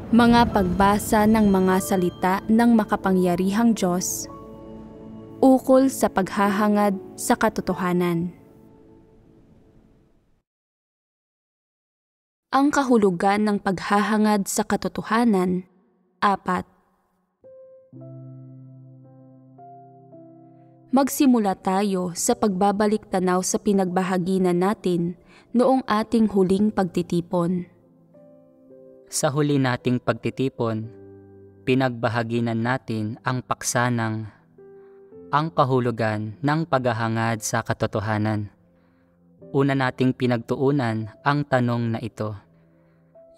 Mga pagbasa ng mga salita ng makapangyarihang Diyos ukol sa paghahangad sa katotohanan. Ang kahulugan ng paghahangad sa katotohanan, 4. Magsimula tayo sa pagbabalik tanaw sa pinagbahaginan natin noong ating huling pagtitipon. Sa huli nating pagtitipon, pinagbahaginan natin ang paksa ng ang kahulugan ng paghahangad sa katotohanan. Una nating pinagtuunan ang tanong na ito.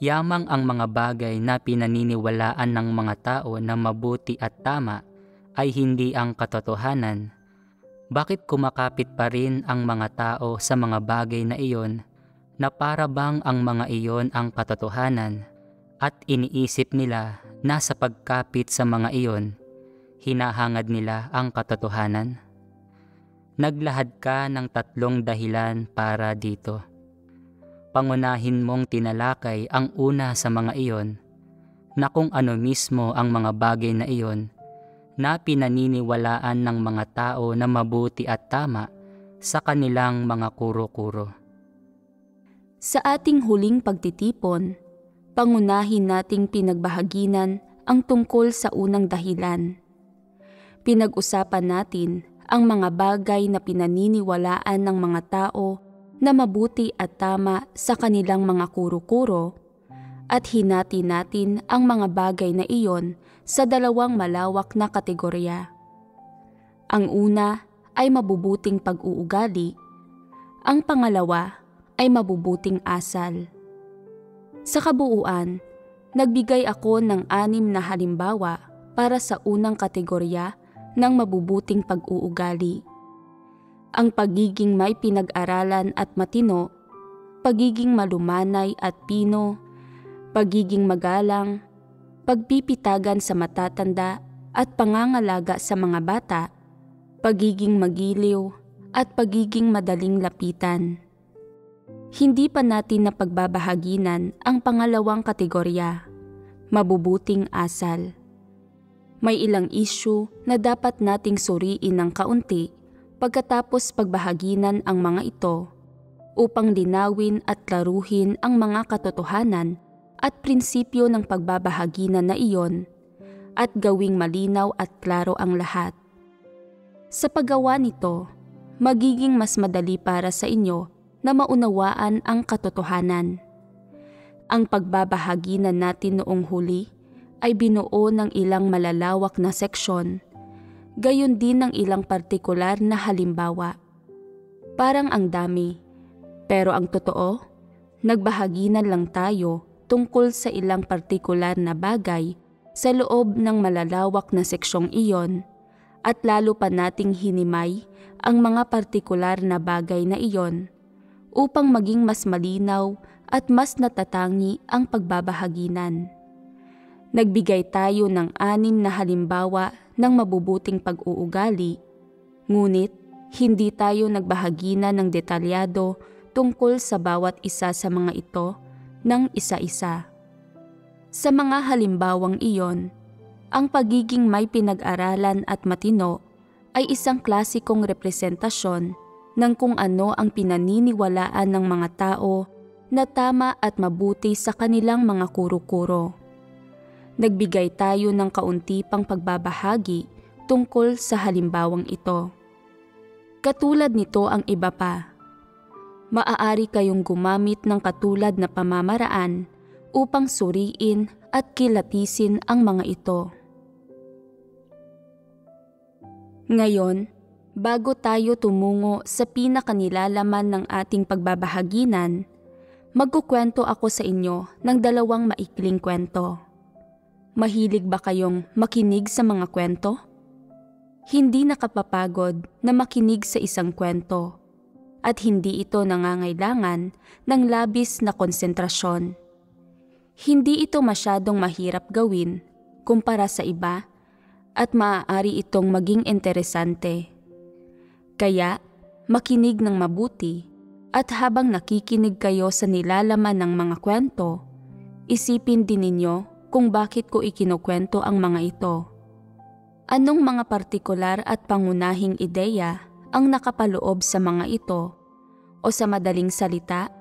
Yamang ang mga bagay na pinaniniwalaan ng mga tao na mabuti at tama ay hindi ang katotohanan. Bakit kumakapit pa rin ang mga tao sa mga bagay na iyon na para bang ang mga iyon ang katotohanan? At iniisip nila na sa pagkapit sa mga iyon, hinahangad nila ang katotohanan? Naglahad ka ng 3 dahilan para dito. Pangunahin mong tinalakay ang una sa mga iyon, na kung ano mismo ang mga bagay na iyon, na pinaniniwalaan ng mga tao na mabuti at tama sa kanilang mga kuro-kuro. Sa ating huling pagtitipon, pangunahin nating pinagbahaginan ang tungkol sa unang dahilan. Pinag-usapan natin ang mga bagay na pinaniniwalaan ng mga tao na mabuti at tama sa kanilang mga kuro-kuro at hinati natin ang mga bagay na iyon sa 2 malawak na kategorya. Ang una ay mabubuting pag-uugali, ang pangalawa ay mabubuting asal. Sa kabuuan, nagbigay ako ng 6 na halimbawa para sa unang kategorya ng mabubuting pag-uugali. Ang pagiging may pinag-aralan at matino, pagiging malumanay at pino, pagiging magalang, pagpipitagan sa matatanda at pangangalaga sa mga bata, pagiging magiliw at pagiging madaling lapitan. Hindi pa natin napagbabahaginan ang pangalawang kategorya, mabubuting asal. May ilang issue na dapat nating suriin ng kaunti pagkatapos pagbahaginan ang mga ito upang linawin at klaruhin ang mga katotohanan at prinsipyo ng pagbabahaginan na iyon at gawing malinaw at klaro ang lahat. Sa paggawa nito, magiging mas madali para sa inyo na maunawaan ang katotohanan. Ang pagbabahaginan natin noong huli ay binuo ng ilang malalawak na seksyon, gayon din ng ilang partikular na halimbawa. Parang ang dami, pero ang totoo, nagbahaginan lang tayo tungkol sa ilang partikular na bagay sa loob ng malalawak na seksyong iyon at lalo pa nating hinimay ang mga partikular na bagay na iyon upang maging mas malinaw at mas natatangi ang pagbabahaginan. Nagbigay tayo ng 6 na halimbawa ng mabubuting pag-uugali, ngunit hindi tayo nagbahaginan ng detalyado tungkol sa bawat isa sa mga ito ng isa-isa. Sa mga halimbawang iyon, ang pagiging may pinag-aralan at matino ay isang klasikong representasyon ng kung ano ang pinaniniwalaan ng mga tao na tama at mabuti sa kanilang mga kuro-kuro. Nagbigay tayo ng kaunti pang pagbabahagi tungkol sa halimbawang ito. Katulad nito ang iba pa. Maaari kayong gumamit ng katulad na pamamaraan upang suriin at kilatisin ang mga ito. Ngayon, bago tayo tumungo sa pinakanilalaman ng ating pagbabahaginan, magkukwento ako sa inyo ng 2 maikling kwento. Mahilig ba kayong makinig sa mga kwento? Hindi nakapapagod na makinig sa isang kwento at hindi ito nangangailangan ng labis na konsentrasyon. Hindi ito masyadong mahirap gawin kumpara sa iba at maaari itong maging interesante. Kaya, makinig ng mabuti at habang nakikinig kayo sa nilalaman ng mga kwento, isipin din ninyo kung bakit ko ikinukwento ang mga ito. Anong mga partikular at pangunahing ideya ang nakapaloob sa mga ito? O sa madaling salita,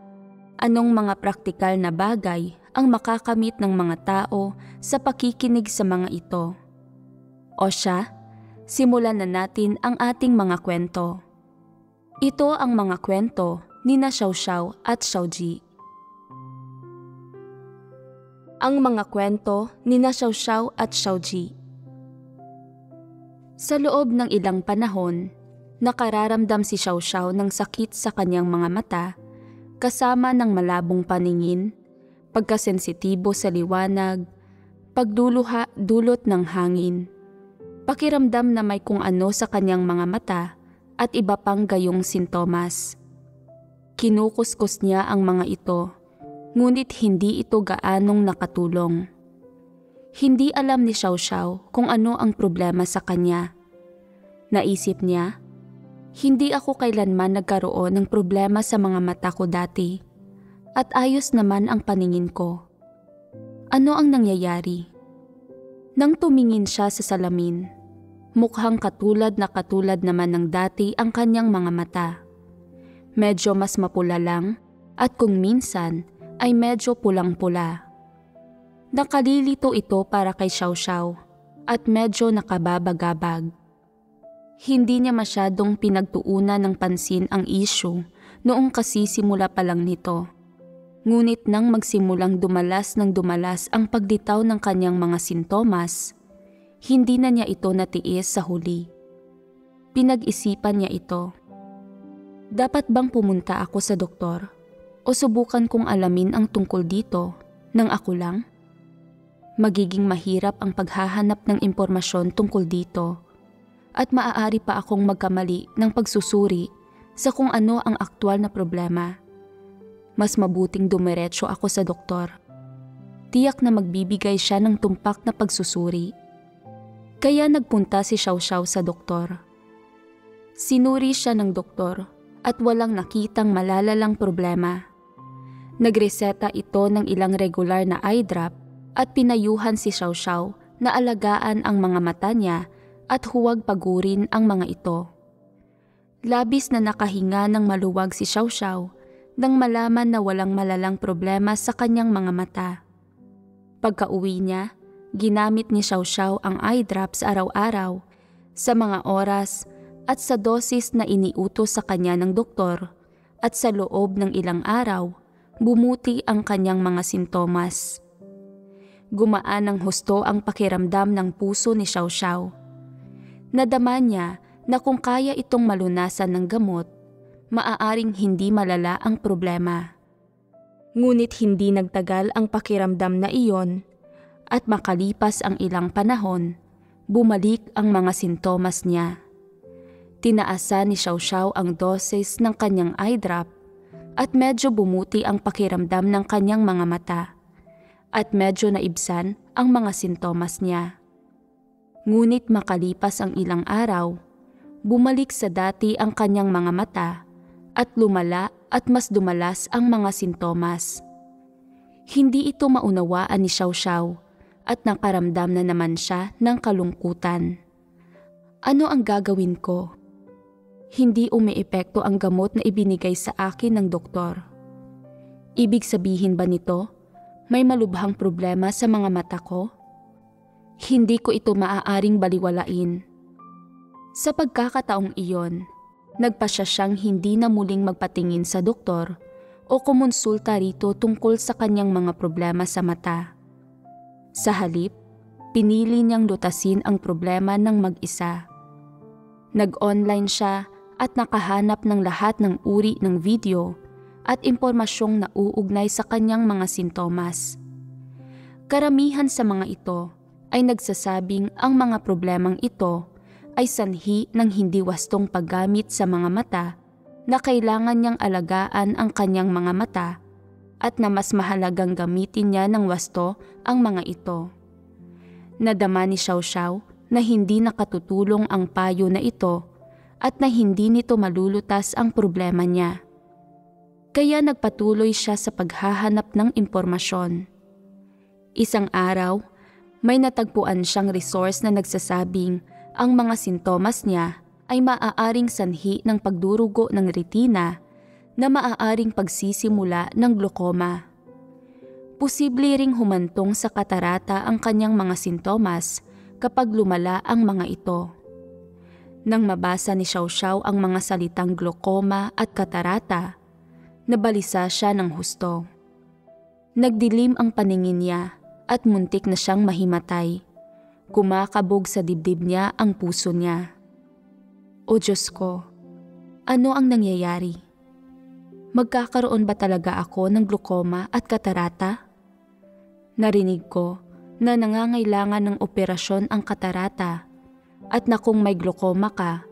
anong mga praktikal na bagay ang makakamit ng mga tao sa pakikinig sa mga ito? O siya, simulan na natin ang ating mga kwento. Ito ang mga kwento ni na Xiaoxiao at Xiaoji. Ang mga kwento ni na Xiaoxiao at Xiaoji. Sa loob ng ilang panahon, nakararamdam si Xiaoxiao ng sakit sa kanyang mga mata, kasama ng malabong paningin, pagkasensitibo sa liwanag, pagduluha dulot ng hangin, pakiramdam na may kung ano sa kanyang mga mata at iba pang gayong sintomas. Kinukuskus niya ang mga ito, ngunit hindi ito gaanong nakatulong. Hindi alam ni Xiaoxiao kung ano ang problema sa kanya. Naisip niya, hindi ako kailanman nagkaroon ng problema sa mga mata ko dati at ayos naman ang paningin ko. Ano ang nangyayari? Nang tumingin siya sa salamin, mukhang katulad naman ng dati ang kanyang mga mata. Medyo mas mapula lang at kung minsan ay medyo pulang-pula. Nakalilito ito para kay Xiaoxiao at medyo nakababagabag. Hindi niya masyadong pinagtuunan ng pansin ang issue noong kasisimula pa lang nito. Ngunit nang magsimulang dumalas ang paglitaw ng kanyang mga sintomas, hindi na niya ito natiis sa huli. Pinag-isipan niya ito. Dapat bang pumunta ako sa doktor o subukan kong alamin ang tungkol dito nang ako lang? Magiging mahirap ang paghahanap ng impormasyon tungkol dito at maaari pa akong magkamali ng pagsusuri sa kung ano ang aktwal na problema. Mas mabuting dumiretso ako sa doktor. Tiyak na magbibigay siya ng tumpak na pagsusuri. Kaya nagpunta si Xiaoxiao sa doktor. Sinuri siya ng doktor at walang nakitang malalalang problema. Nagreseta ito ng ilang regular na eye drop at pinayuhan si Xiaoxiao na alagaan ang mga mata niya at huwag pagurin ang mga ito. Labis na nakahinga ng maluwag si Xiaoxiao nang malaman na walang malalang problema sa kanyang mga mata. Pagka-uwi niya, ginamit ni Xiaoxiao ang eye drops araw-araw sa mga oras at sa dosis na iniutos sa kanya ng doktor at sa loob ng ilang araw, bumuti ang kanyang mga sintomas. Gumaan ng husto ang pakiramdam ng puso ni Xiaoxiao. Nadama niya na kung kaya itong malunasan ng gamot, maaaring hindi malala ang problema. Ngunit hindi nagtagal ang pakiramdam na iyon at makalipas ang ilang panahon, bumalik ang mga sintomas niya. Tinaasan ni Xiaoxiao ang doses ng kanyang eye drop at medyo bumuti ang pakiramdam ng kanyang mga mata at medyo naibsan ang mga sintomas niya. Ngunit makalipas ang ilang araw, bumalik sa dati ang kanyang mga mata at lumala at mas dumalas ang mga sintomas. Hindi ito maunawaan ni Xiaoxiao at nakaramdam na naman siya ng kalungkutan. Ano ang gagawin ko? Hindi umiepekto ang gamot na ibinigay sa akin ng doktor. Ibig sabihin ba nito, may malubhang problema sa mga mata ko? Hindi ko ito maaaring baliwalain. Sa pagkakataong iyon, nagpasya siyang hindi na muling magpatingin sa doktor o kumonsulta rito tungkol sa kanyang mga problema sa mata. Sa halip, pinili niyang lutasin ang problema ng mag-isa. Nag-online siya at nakahanap ng lahat ng uri ng video at impormasyong nauugnay sa kanyang mga sintomas. Karamihan sa mga ito ay nagsasabing ang mga problemang ito ay sanhi ng hindi wastong paggamit sa mga mata na kailangan niyang alagaan ang kanyang mga mata at na mas mahalagang gamitin niya ng wasto ang mga ito. Nadama ni Xiaoxiao na hindi nakatutulong ang payo na ito at na hindi nito malulutas ang problema niya. Kaya nagpatuloy siya sa paghahanap ng impormasyon. Isang araw, may natagpuan siyang resource na nagsasabing ang mga sintomas niya ay maaaring sanhi ng pagdurugo ng retina na maaaring pagsisimula ng glaucoma. Posible ring humantong sa katarata ang kanyang mga sintomas kapag lumala ang mga ito. Nang mabasa ni Xiao ang mga salitang glaucoma at katarata, nabalisa siya ng husto. Nagdilim ang paningin niya at muntik na siyang mahimatay. Kumakabog sa dibdib niya ang puso niya. O Diyos ko, ano ang nangyayari? Magkakaroon ba talaga ako ng glaucoma at katarata? Narinig ko na nangangailangan ng operasyon ang katarata at na kung may glaucoma ka,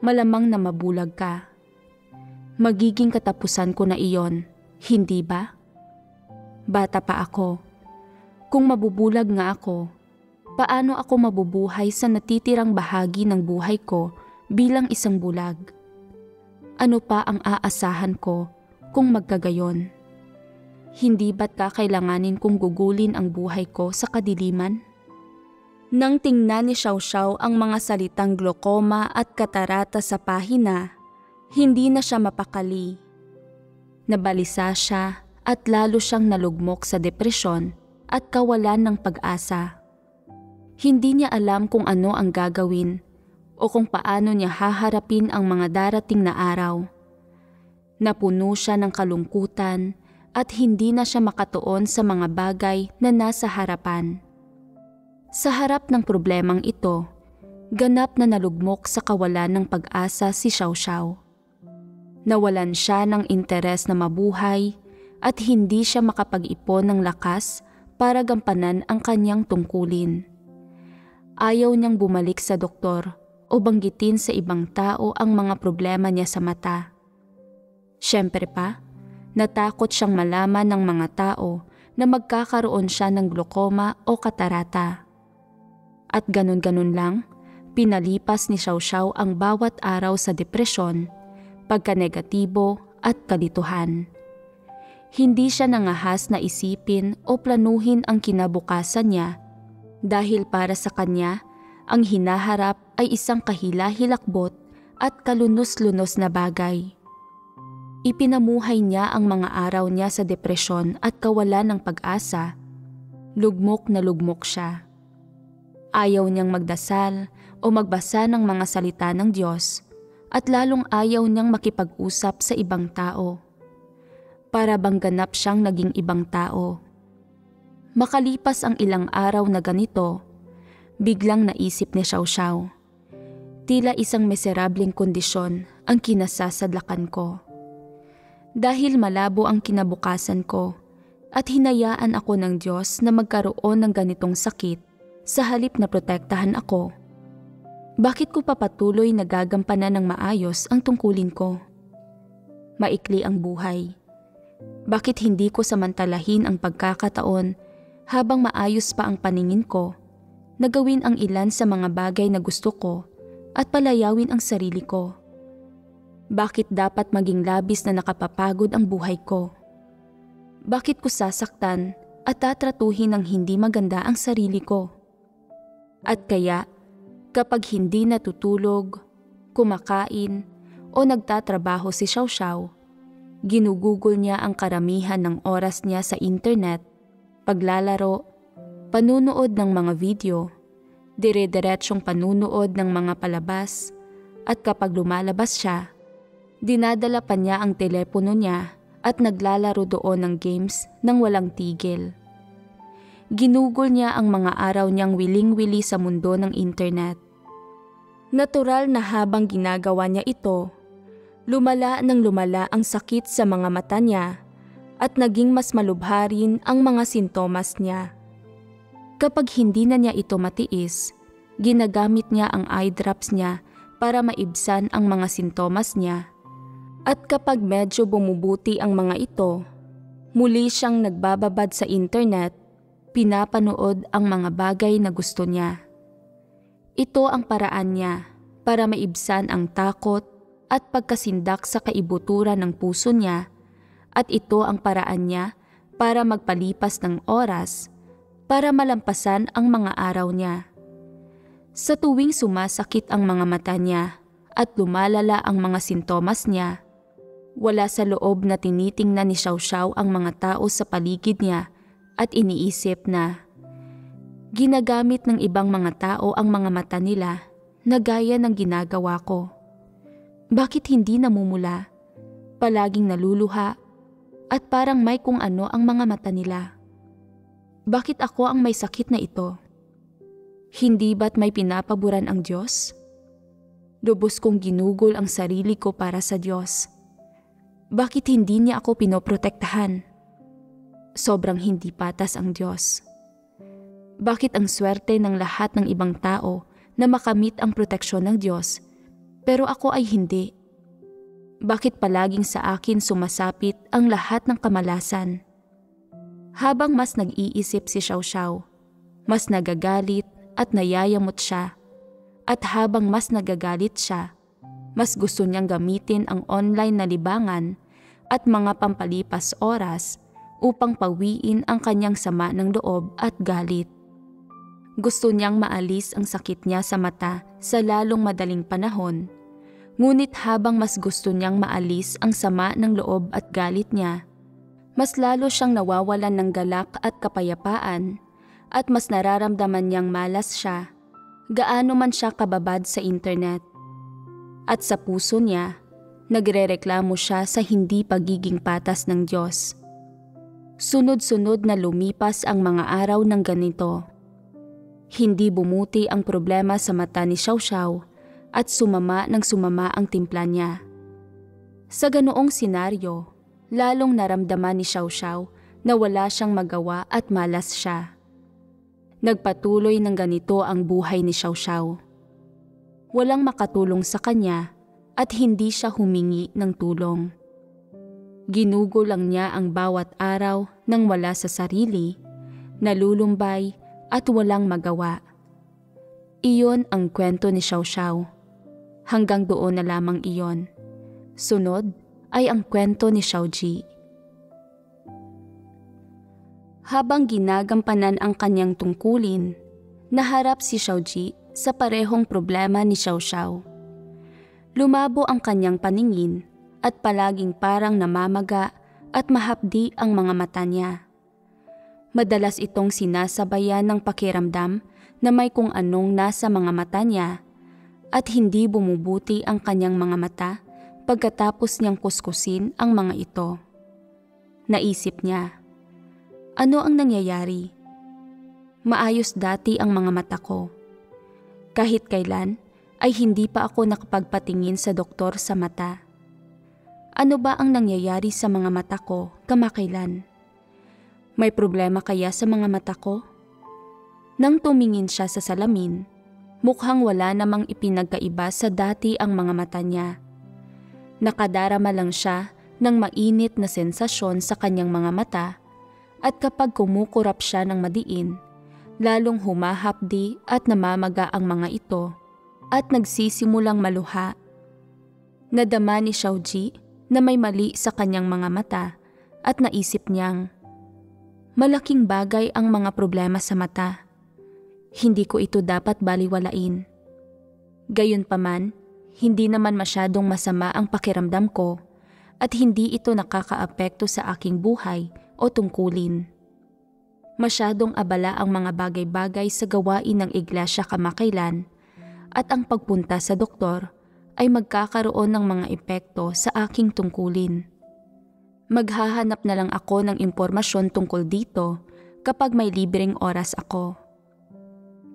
malamang na mabulag ka. Magiging katapusan ko na iyon, hindi ba? Bata pa ako. Kung mabubulag nga ako, paano ako mabubuhay sa natitirang bahagi ng buhay ko bilang isang bulag? Ano pa ang aasahan ko kung magkagayon? Hindi ba't kakailanganin kong gugulin ang buhay ko sa kadiliman? Nang tingnan ni Xiao ang mga salitang glaucoma at katarata sa pahina, hindi na siya mapakali. Nabalisa siya at lalo siyang nalugmok sa depresyon at kawalan ng pag-asa. Hindi niya alam kung ano ang gagawin o kung paano niya haharapin ang mga darating na araw. Napuno siya ng kalungkutan at hindi na siya makatuon sa mga bagay na nasa harapan. Sa harap ng problemang ito, ganap na nalugmok sa kawalan ng pag-asa si Xiao. Nawalan siya ng interes na mabuhay at hindi siya makapag-ipon ng lakas para gampanan ang kanyang tungkulin. Ayaw niyang bumalik sa doktor o banggitin sa ibang tao ang mga problema niya sa mata. Siyempre pa, natakot siyang malaman ng mga tao na magkakaroon siya ng glaucoma o katarata. At ganun-ganun lang, pinalipas ni Xiao ang bawat araw sa depresyon, pagka-negatibo at kalituhan. Hindi siya nangahas na isipin o planuhin ang kinabukasan niya dahil para sa kanya, ang hinaharap ay isang kahila-hilakbot at kalunos-lunos na bagay. Ipinamuhay niya ang mga araw niya sa depresyon at kawalan ng pag-asa. Lugmok na lugmok siya. Ayaw niyang magdasal o magbasa ng mga salita ng Diyos at lalong ayaw niyang makipag-usap sa ibang tao. Para bang ganap siyang naging ibang tao. Makalipas ang ilang araw na ganito, biglang naisip ni Xiao. Tila isang miserableng kondisyon ang kinasasadlakan ko. Dahil malabo ang kinabukasan ko at hinayaan ako ng Diyos na magkaroon ng ganitong sakit, sa halip na protektahan ako, bakit ko papatuloy na gagampanan ng maayos ang tungkulin ko? Maikli ang buhay. Bakit hindi ko samantalahin ang pagkakataon habang maayos pa ang paningin ko na gawin ang ilan sa mga bagay na gusto ko at palayawin ang sarili ko? Bakit dapat maging labis na nakapapagod ang buhay ko? Bakit ko sasaktan at tatratuhin ng hindi maganda ang sarili ko? At kaya, kapag hindi natutulog, kumakain, o nagtatrabaho si Xiao, ginugugol niya ang karamihan ng oras niya sa internet, paglalaro, panunood ng mga video, dire-diretsyong panunood ng mga palabas, at kapag lumalabas siya, dinadala pa niya ang telepono niya at naglalaro doon ng games nang walang tigil. Ginugol niya ang mga araw niyang wiling-wili sa mundo ng internet. Natural na habang ginagawa niya ito, lumala ng lumala ang sakit sa mga mata niya at naging mas malubha rin ang mga sintomas niya. Kapag hindi na niya ito matiis, ginagamit niya ang eye drops niya para maibsan ang mga sintomas niya. At kapag medyo bumubuti ang mga ito, muli siyang nagbababad sa internet, pinapanood ang mga bagay na gusto niya. Ito ang paraan niya para maibsan ang takot at pagkasindak sa kaibuturan ng puso niya, at ito ang paraan niya para magpalipas ng oras para malampasan ang mga araw niya. Sa tuwing sumasakit ang mga mata niya at lumalala ang mga sintomas niya, wala sa loob na tinitingnan ni Xiao ang mga tao sa paligid niya at iniisip na ginagamit ng ibang mga tao ang mga mata nila na gaya ng ginagawa ko. Bakit hindi namumula? Palaging naluluha at parang may kung ano ang mga mata nila. Bakit ako ang may sakit na ito? Hindi ba't may pinapaburan ang Diyos? Lubos kong ginugol ang sarili ko para sa Diyos. Bakit hindi niya ako pinoprotektahan? Sobrang hindi patas ang Diyos. Bakit ang swerte ng lahat ng ibang tao na makamit ang proteksyon ng Diyos, pero ako ay hindi? Bakit palaging sa akin sumasapit ang lahat ng kamalasan? Habang mas nag-iisip si Xiao, mas nagagalit at nayayamot siya. At habang mas nagagalit siya, mas gusto niyang gamitin ang online na libangan at mga pampalipas oras upang pawiin ang kanyang sama ng loob at galit. Gusto niyang maalis ang sakit niya sa mata sa lalong madaling panahon, ngunit habang mas gusto niyang maalis ang sama ng loob at galit niya, mas lalo siyang nawawalan ng galak at kapayapaan at mas nararamdaman niyang malas siya, gaano man siya kababad sa internet. At sa puso niya, nagrereklamo siya sa hindi pagiging patas ng Diyos. Sunod-sunod na lumipas ang mga araw ng ganito. Hindi bumuti ang problema sa mata ni Xiao at sumama ng sumama ang timpla niya. Sa ganoong senaryo, lalong naramdaman ni Xiao na wala siyang magawa at malas siya. Nagpatuloy ng ganito ang buhay ni Xiao. Walang makatulong sa kanya at hindi siya humingi ng tulong. Ginugol lang niya ang bawat araw nang wala sa sarili, nalulumbay at walang magawa. Iyon ang kwento ni Xiao. Hanggang doon na lamang iyon. Sunod ay ang kwento ni Xiaoji. Habang ginagampanan ang kanyang tungkulin, naharap si Xiaoji sa parehong problema ni Xiao. Lumabo ang kanyang paningin at palaging parang namamaga at mahapdi ang mga mata niya. Madalas itong sinasabayan ng pakiramdam na may kung anong nasa mga mata niya at hindi bumubuti ang kanyang mga mata pagkatapos niyang kuskusin ang mga ito. Naisip niya, ano ang nangyayari? Maayos dati ang mga mata ko. Kahit kailan ay hindi pa ako nakapagpatingin sa doktor sa mata. Ano ba ang nangyayari sa mga mata ko kamakailan? May problema kaya sa mga mata ko? Nang tumingin siya sa salamin, mukhang wala namang ipinagkaiba sa dati ang mga mata niya. Nakadarama lang siya ng mainit na sensasyon sa kanyang mga mata at kapag kumukurap siya ng madiin, lalong humahapdi at namamaga ang mga ito at nagsisimulang maluha. Nadama ni Xiaoji na may mali sa kanyang mga mata at naisip niyang, malaking bagay ang mga problema sa mata. Hindi ko ito dapat baliwalain. Gayunpaman, hindi naman masyadong masama ang pakiramdam ko at hindi ito nakakaapekto sa aking buhay o tungkulin. Masyadong abala ang mga bagay-bagay sa gawain ng iglesia kamakailan at ang pagpunta sa doktor ay magkakaroon ng mga epekto sa aking tungkulin. Maghahanap na lang ako ng impormasyon tungkol dito kapag may libreng oras ako.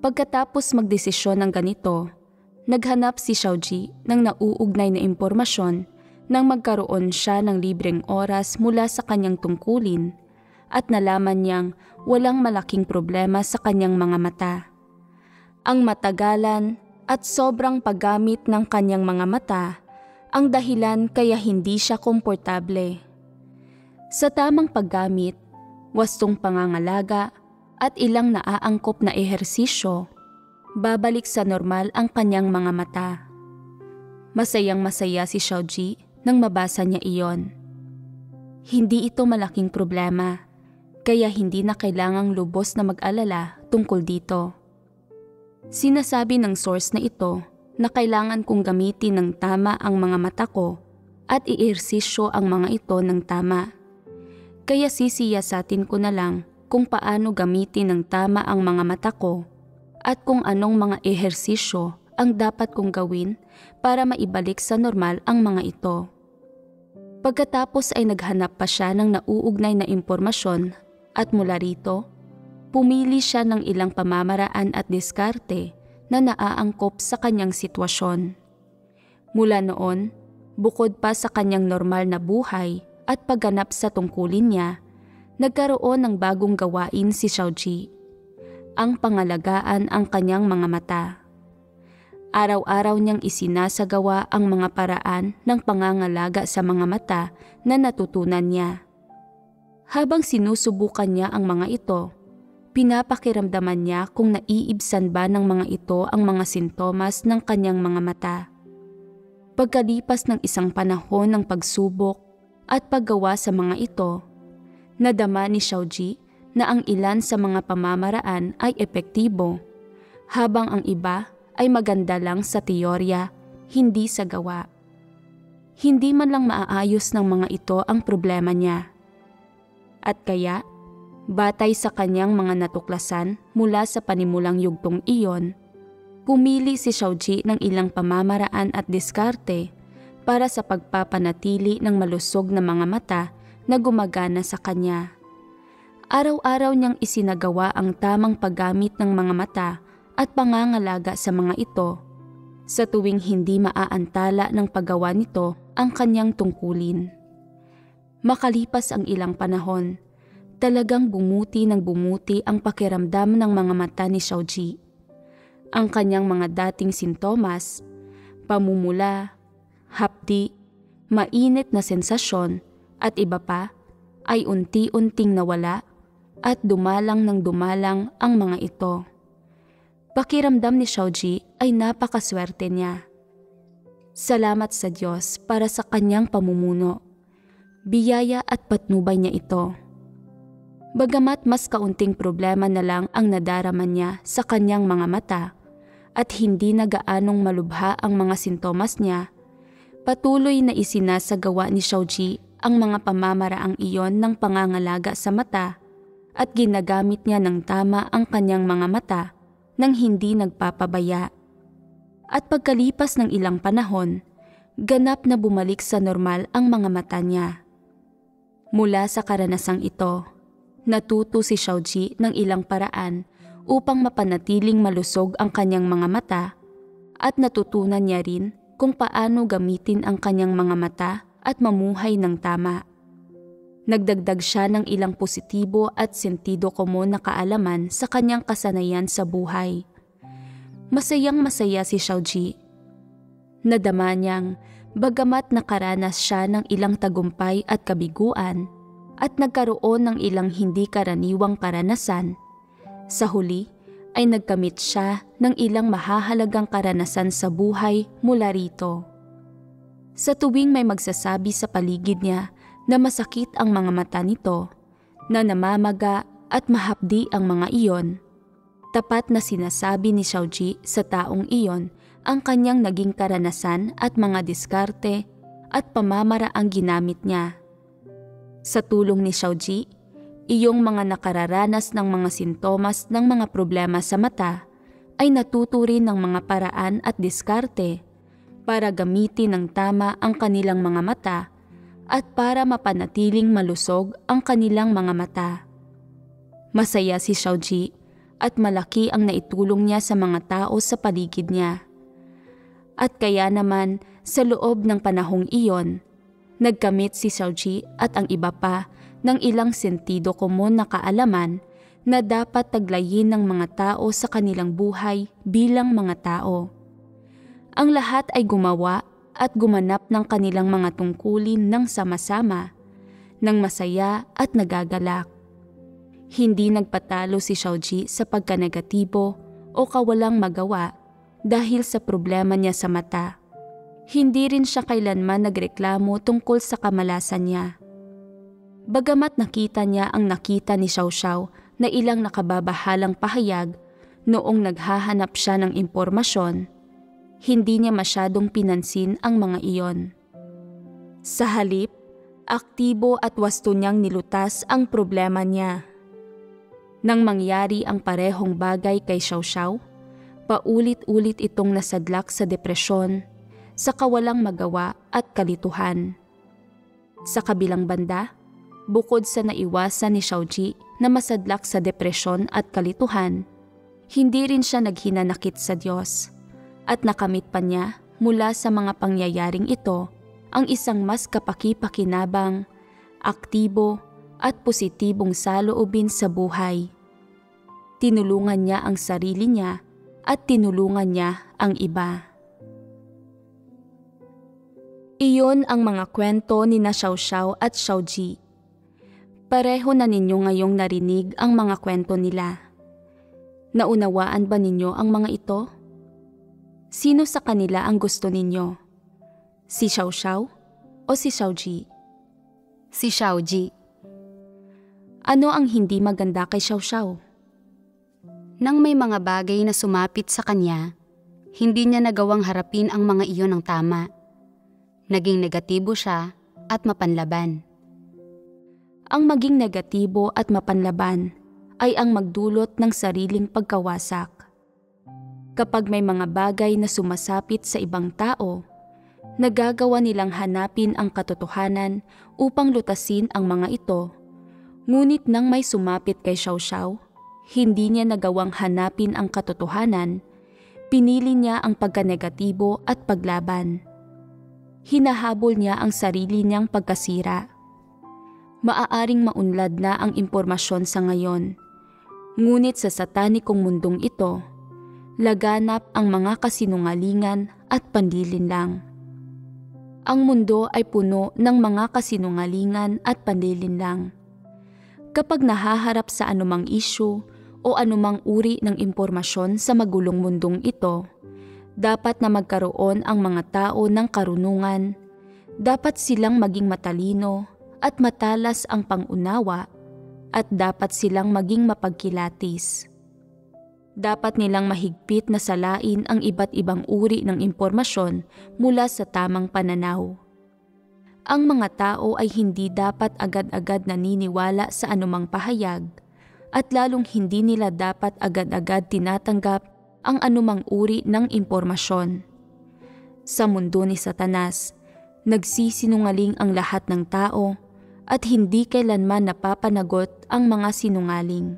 Pagkatapos magdesisyon ng ganito, naghanap si Xiaoji ng nauugnay na impormasyon nang magkaroon siya ng libreng oras mula sa kanyang tungkulin at nalaman niyang walang malaking problema sa kanyang mga mata. Ang matagalan at sobrang paggamit ng kanyang mga mata ang dahilan kaya hindi siya komportable. Sa tamang paggamit, wastong pangangalaga at ilang naaangkop na ehersisyo, babalik sa normal ang kanyang mga mata. Masayang-masaya si Xiaoji nang mabasa niya iyon. Hindi ito malaking problema, kaya hindi na kailangang lubos na mag-alala tungkol dito. Sinasabi ng source na ito na kailangan kong gamitin ng tama ang mga mata ko at i-ehersisyo ang mga ito ng tama. Kaya sisiyasatin ko na lang kung paano gamitin ng tama ang mga mata ko at kung anong mga ehersisyo ang dapat kong gawin para maibalik sa normal ang mga ito. Pagkatapos ay naghanap pa siya ng nauugnay na impormasyon at mula rito, pumili siya ng ilang pamamaraan at diskarte na naaangkop sa kanyang sitwasyon. Mula noon, bukod pa sa kanyang normal na buhay at pagganap sa tungkulin niya, nagkaroon ng bagong gawain si Xiaoji, ang pangalagaan ang kanyang mga mata. Araw-araw niyang isinasagawa ang mga paraan ng pangangalaga sa mga mata na natutunan niya. Habang sinusubukan niya ang mga ito, pinapakiramdaman niya kung naiibsan ba ng mga ito ang mga sintomas ng kanyang mga mata. Pagkalipas ng isang panahon ng pagsubok at paggawa sa mga ito, nadama ni Xiaoji na ang ilan sa mga pamamaraan ay epektibo, habang ang iba ay maganda lang sa teorya, hindi sa gawa. Hindi man lang maaayos ng mga ito ang problema niya. At kaya, batay sa kanyang mga natuklasan mula sa panimulang yugtong iyon, pumili si Xiaoji ng ilang pamamaraan at diskarte para sa pagpapanatili ng malusog na mga mata na gumagana sa kanya. Araw-araw niyang isinagawa ang tamang paggamit ng mga mata at pangangalaga sa mga ito, sa tuwing hindi maaantala ng paggawa nito ang kanyang tungkulin. Makalipas ang ilang panahon, talagang bumuti ng bumuti ang pakiramdam ng mga mata ni Xiaoji. Ang kanyang mga dating sintomas, pamumula, hapdi, mainit na sensasyon at iba pa ay unti-unting nawala at dumalang ng dumalang ang mga ito. Pakiramdam ni Xiaoji ay napakaswerte niya. Salamat sa Diyos para sa kanyang pamumuno. Biyaya at patnubay niya ito. Bagamat mas kaunting problema na lang ang nadarama niya sa kanyang mga mata at hindi na gaanong malubha ang mga sintomas niya, patuloy na isinasagawa ni Xiaoji ang mga pamamaraang iyon ng pangangalaga sa mata at ginagamit niya ng tama ang kanyang mga mata nang hindi nagpapabaya. At pagkalipas ng ilang panahon, ganap na bumalik sa normal ang mga mata niya. Mula sa karanasang ito, natuto si Xiaoji ng ilang paraan upang mapanatiling malusog ang kanyang mga mata at natutunan niya rin kung paano gamitin ang kanyang mga mata at mamuhay ng tama. Nagdagdag siya ng ilang positibo at sentido komon na kaalaman sa kanyang kasanayan sa buhay. Masayang masaya si Xiaoji. Nadama niyang bagamat nakaranas siya ng ilang tagumpay at kabiguan at nagkaroon ng ilang hindi karaniwang karanasan, sa huli ay nagkamit siya ng ilang mahahalagang karanasan sa buhay mula rito. Sa tuwing may magsasabi sa paligid niya na masakit ang mga mata nito, na namamaga at mahapdi ang mga iyon, tapat na sinasabi ni Xiaoji sa taong iyon ang kanyang naging karanasan at mga diskarte at pamamaraang ginamit niya. Sa tulong ni Xiaoji, iyong mga nakararanas ng mga sintomas ng mga problema sa mata ay natuto rin ng mga paraan at diskarte para gamitin ng tama ang kanilang mga mata at para mapanatiling malusog ang kanilang mga mata. Masaya si Xiaoji at malaki ang naitulong niya sa mga tao sa paligid niya. At kaya naman sa loob ng panahong iyon, nagkamit si Xiaoji at ang iba pa ng ilang sentido komon na kaalaman na dapat taglayin ng mga tao sa kanilang buhay bilang mga tao. Ang lahat ay gumawa at gumanap ng kanilang mga tungkulin ng sama-sama, ng masaya at nagagalak. Hindi nagpatalo si Xiaoji sa pagkanegatibo o kawalang magawa dahil sa problema niya sa mata. Hindi rin siya kailanman nagreklamo tungkol sa kamalasan niya. Bagamat nakita niya ang nakita ni Xiao na ilang nakababahalang pahayag noong naghahanap siya ng impormasyon, hindi niya masyadong pinansin ang mga iyon. Sa halip, aktibo at wasto niyang nilutas ang problema niya. Nang mangyari ang parehong bagay kay Xiao, paulit-ulit itong nasadlak sa depresyon, sa kawalang magawa at kalituhan. Sa kabilang banda, bukod sa naiwasan ni Xiaoji na masadlak sa depresyon at kalituhan, hindi rin siya naghinanakit sa Diyos at nakamit pa niya mula sa mga pangyayaring ito ang isang mas kapaki-pakinabang, aktibo at positibong saloobin sa buhay. Tinulungan niya ang sarili niya at tinulungan niya ang iba. Iyon ang mga kwento ni na Xiao at Xiaoji. Pareho na ninyo ngayong narinig ang mga kwento nila. Naunawaan ba ninyo ang mga ito? Sino sa kanila ang gusto ninyo? Si Xiao o si Xiaoji? Si Xiaoji. Ano ang hindi maganda kay Xiao? Nang may mga bagay na sumapit sa kanya, hindi niya nagawang harapin ang mga iyon ng tama. Naging negatibo siya at mapanlaban. Ang maging negatibo at mapanlaban ay ang magdulot ng sariling pagkawasak. Kapag may mga bagay na sumasapit sa ibang tao, nagagawa nilang hanapin ang katotohanan upang lutasin ang mga ito. Ngunit nang may sumapit kay Xiao, hindi niya nagawang hanapin ang katotohanan, pinili niya ang pagkanegatibo at paglaban. Hinahabol niya ang sarili niyang pagkasira. Maaaring maunlad na ang impormasyon sa ngayon, ngunit sa satanikong mundong ito, laganap ang mga kasinungalingan at panlilinlang. Ang mundo ay puno ng mga kasinungalingan at panlilinlang. Kapag nahaharap sa anumang issue o anumang uri ng impormasyon sa magulong mundong ito, dapat na magkaroon ang mga tao ng karunungan, dapat silang maging matalino at matalas ang pangunawa, at dapat silang maging mapagkilatis. Dapat nilang mahigpit na salain ang iba't ibang uri ng impormasyon mula sa tamang pananaw. Ang mga tao ay hindi dapat agad-agad naniniwala sa anumang pahayag, at lalong hindi nila dapat agad-agad tinatanggap ang anumang uri ng impormasyon. Sa mundo ni Satanas, nagsisinungaling ang lahat ng tao at hindi kailanman napapanagot ang mga sinungaling.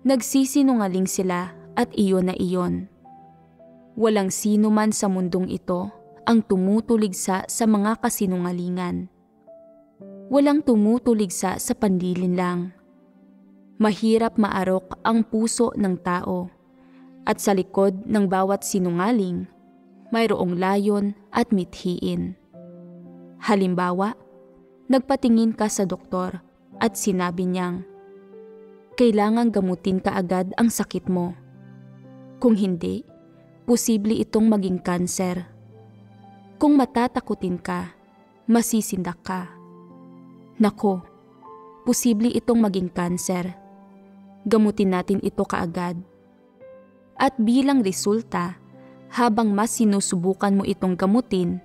Nagsisinungaling sila at iyon na iyon. Walang sino man sa mundong ito ang tumutuligsa sa mga kasinungalingan. Walang tumutuligsa sa panlilinlang. Mahirap maarok ang puso ng tao, at sa likod ng bawat sinungaling, mayroong layon at mithiin. Halimbawa, nagpatingin ka sa doktor at sinabi niyang, kailangang gamutin ka agad ang sakit mo. Kung hindi, posible itong maging kanser. Kung matatakutin ka, masisindak ka. Nako, posible itong maging kanser. Gamutin natin ito kaagad. At bilang resulta, habang mas sinusubukan mo itong gamutin,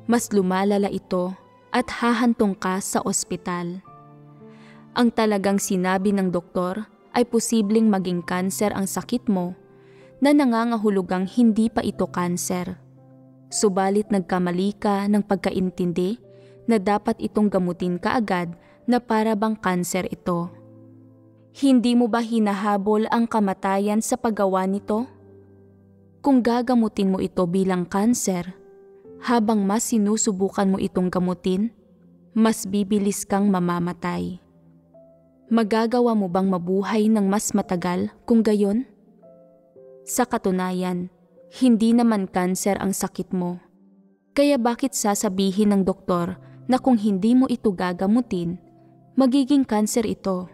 mas lumalala ito at hahantong ka sa ospital. Ang talagang sinabi ng doktor ay posibleng maging kanser ang sakit mo na nangangahulugang hindi pa ito kanser. Subalit nagkamali ka ng pagkaintindi na dapat itong gamutin kaagad na para bang kanser ito. Hindi mo ba hinahabol ang kamatayan sa paggawa nito? Kung gagamutin mo ito bilang kanser, habang mas sinusubukan mo itong gamutin, mas bibilis kang mamamatay. Magagawa mo bang mabuhay ng mas matagal kung gayon? Sa katunayan, hindi naman kanser ang sakit mo. Kaya bakit sasabihin ng doktor na kung hindi mo ito gagamutin, magiging kanser ito?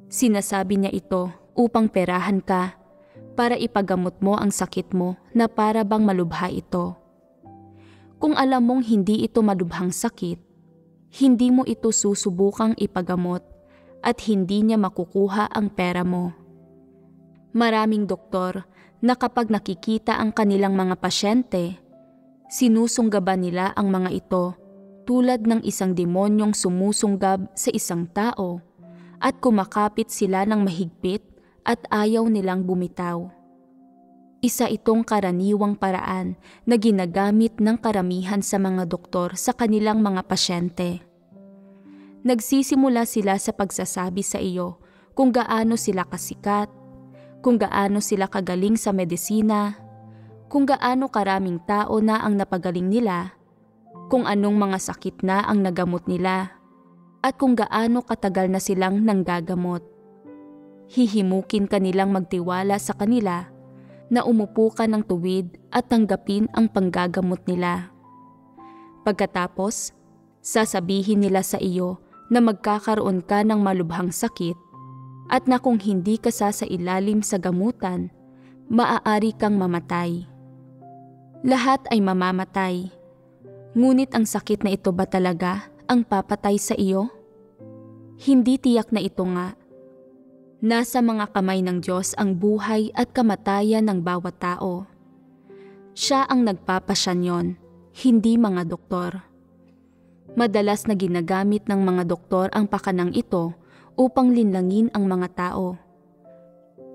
Sinasabi niya ito upang perahan ka para ipagamot mo ang sakit mo na para bang malubha ito. Kung alam mong hindi ito malubhang sakit, hindi mo ito susubukang ipagamot at hindi niya makukuha ang pera mo. Maraming doktor na kapag nakikita ang kanilang mga pasyente, sinusunggaban nila ang mga ito tulad ng isang demonyong sumusunggab sa isang tao at kumakapit sila ng mahigpit at ayaw nilang bumitaw. Isa itong karaniwang paraan na ginagamit ng karamihan sa mga doktor sa kanilang mga pasyente. Nagsisimula sila sa pagsasabi sa iyo kung gaano sila kasikat, kung gaano sila kagaling sa medisina, kung gaano karaming tao na ang napagaling nila, kung anong mga sakit na ang nagamot nila, at kung gaano katagal na silang nanggagamot. Hihimukin ka nilang magtiwala sa kanila na umupo ka ng tuwid at tanggapin ang panggagamot nila. Pagkatapos, sasabihin nila sa iyo na magkakaroon ka ng malubhang sakit at na kung hindi ka sasailalim sa gamutan, maaari kang mamatay. Lahat ay mamamatay. Ngunit ang sakit na ito ba talaga ang papatay sa iyo? Hindi tiyak na ito nga. Nasa mga kamay ng Diyos ang buhay at kamatayan ng bawat tao. Siya ang nagpapasya niyon, hindi mga doktor. Madalas na ginagamit ng mga doktor ang pakanang ito upang linlangin ang mga tao.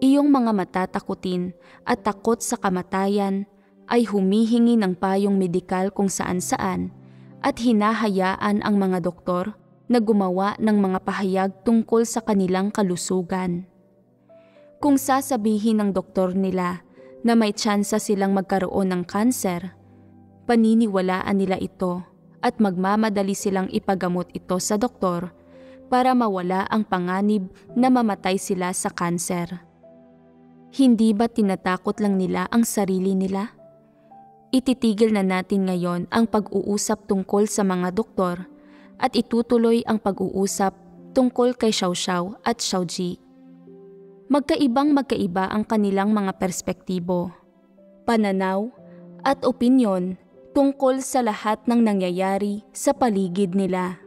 Iyong mga matatakutin at takot sa kamatayan ay humihingi ng payong medikal kung saan-saan at hinahayaan ang mga doktor na gumawa ng mga pahayag tungkol sa kanilang kalusugan. Kung sasabihin ng doktor nila na may tsansa silang magkaroon ng kanser, paniniwalaan nila ito at magmamadali silang ipagamot ito sa doktor para mawala ang panganib na mamatay sila sa kanser. Hindi ba tinatakot lang nila ang sarili nila? Ititigil na natin ngayon ang pag-uusap tungkol sa mga doktor at itutuloy ang pag-uusap tungkol kay Xiaoxiao at Xiaoji. Magkaibang-magkaiba ang kanilang mga perspektibo, pananaw at opinyon tungkol sa lahat ng nangyayari sa paligid nila.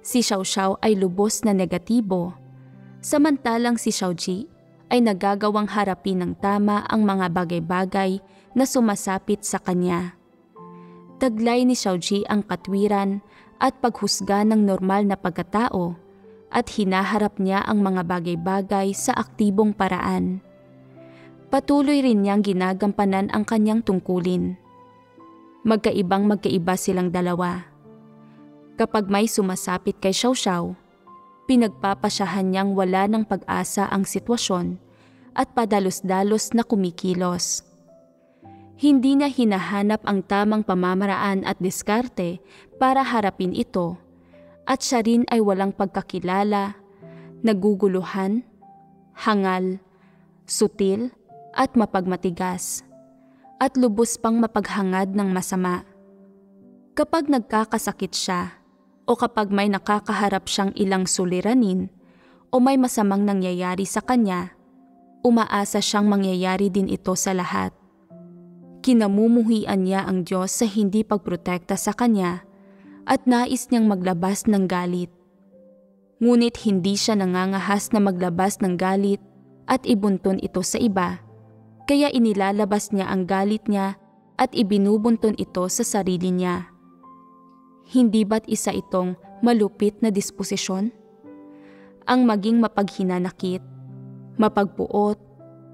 Si Xiaoxiao ay lubos na negatibo, samantalang si Xiaoji ay nagagawang harapin ng tama ang mga bagay-bagay na sumasapit sa kanya. Taglay ni Xiaoji ang katwiran at paghusga ng normal na pagkatao at hinaharap niya ang mga bagay-bagay sa aktibong paraan. Patuloy rin niyang ginagampanan ang kanyang tungkulin. Magkaibang-magkaiba silang dalawa. Kapag may sumasapit kay Xiaoxiao, pinagpapasyahan niyang wala ng pag-asa ang sitwasyon at padalos-dalos na kumikilos. Hindi niya hinahanap ang tamang pamamaraan at diskarte para harapin ito at siya rin ay walang pagkakilala, naguguluhan, hangal, sutil at mapagmatigas, at lubos pang mapaghangad ng masama. Kapag nagkakasakit siya o kapag may nakakaharap siyang ilang suliranin o may masamang nangyayari sa kanya, umaasa siyang mangyayari din ito sa lahat. Kinamumuhian niya ang Diyos sa hindi pagprotekta sa kanya at nais niyang maglabas ng galit. Ngunit hindi siya nangangahas na maglabas ng galit at ibuntun ito sa iba, kaya inilalabas niya ang galit niya at ibinubuntun ito sa sarili niya. Hindi ba't isa itong malupit na disposisyon? Ang maging mapaghinanakit, mapagpuot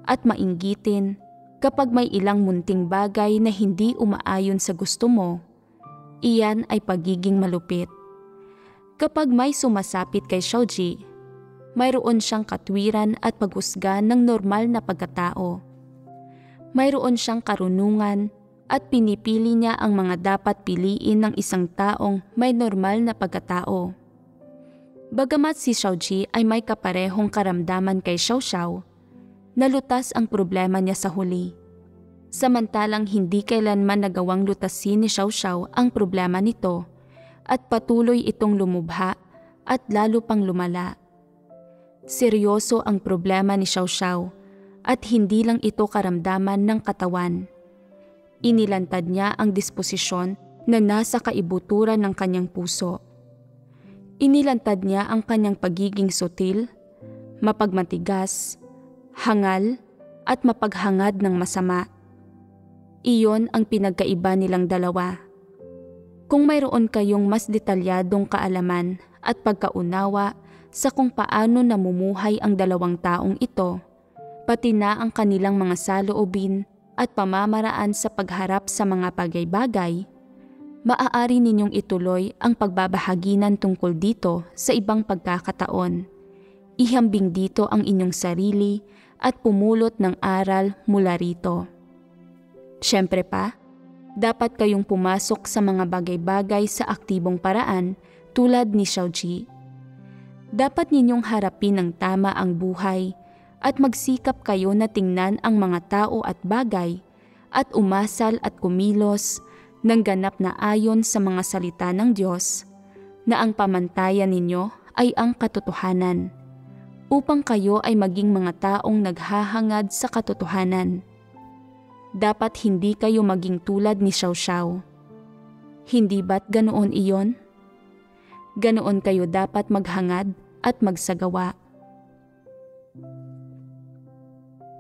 at mainggitin kapag may ilang munting bagay na hindi umaayon sa gusto mo, iyan ay pagiging malupit. Kapag may sumasapit kay Xiaoji, mayroon siyang katwiran at paghusga ng normal na pagkatao. Mayroon siyang karunungan at pinipili niya ang mga dapat piliin ng isang taong may normal na pagkatao. Bagamat si Xiaoji ay may kaparehong karamdaman kay Xiaoxiao, nalutas ang problema niya sa huli. Samantalang hindi kailanman nagawang lutasin ni Xiaoxiao ang problema nito at patuloy itong lumubha at lalo pang lumala. Seryoso ang problema ni Xiaoxiao at hindi lang ito karamdaman ng katawan. Inilantad niya ang disposisyon na nasa kaibuturan ng kanyang puso. Inilantad niya ang kanyang pagiging sutil, mapagmatigas, hangal, at mapaghangad ng masama. Iyon ang pinagkaiba nilang dalawa. Kung mayroon kayong mas detalyadong kaalaman at pagkaunawa sa kung paano namumuhay ang dalawang taong ito, pati na ang kanilang mga saloobin at pamamaraan sa pagharap sa mga bagay-bagay, maaari ninyong ituloy ang pagbabahaginan tungkol dito sa ibang pagkakataon. Ihambing dito ang inyong sarili at pumulot ng aral mula rito. Siyempre pa, dapat kayong pumasok sa mga bagay-bagay sa aktibong paraan tulad ni Xiaoji. Dapat ninyong harapin ng tama ang buhay at magsikap kayo na tingnan ang mga tao at bagay at umasal at kumilos ng ganap na ayon sa mga salita ng Diyos na ang pamantayan ninyo ay ang katotohanan, upang kayo ay maging mga taong naghahangad sa katotohanan. Dapat hindi kayo maging tulad ni Xiao Xiao. Hindi ba't ganoon iyon? Ganoon kayo dapat maghangad at magsagawa.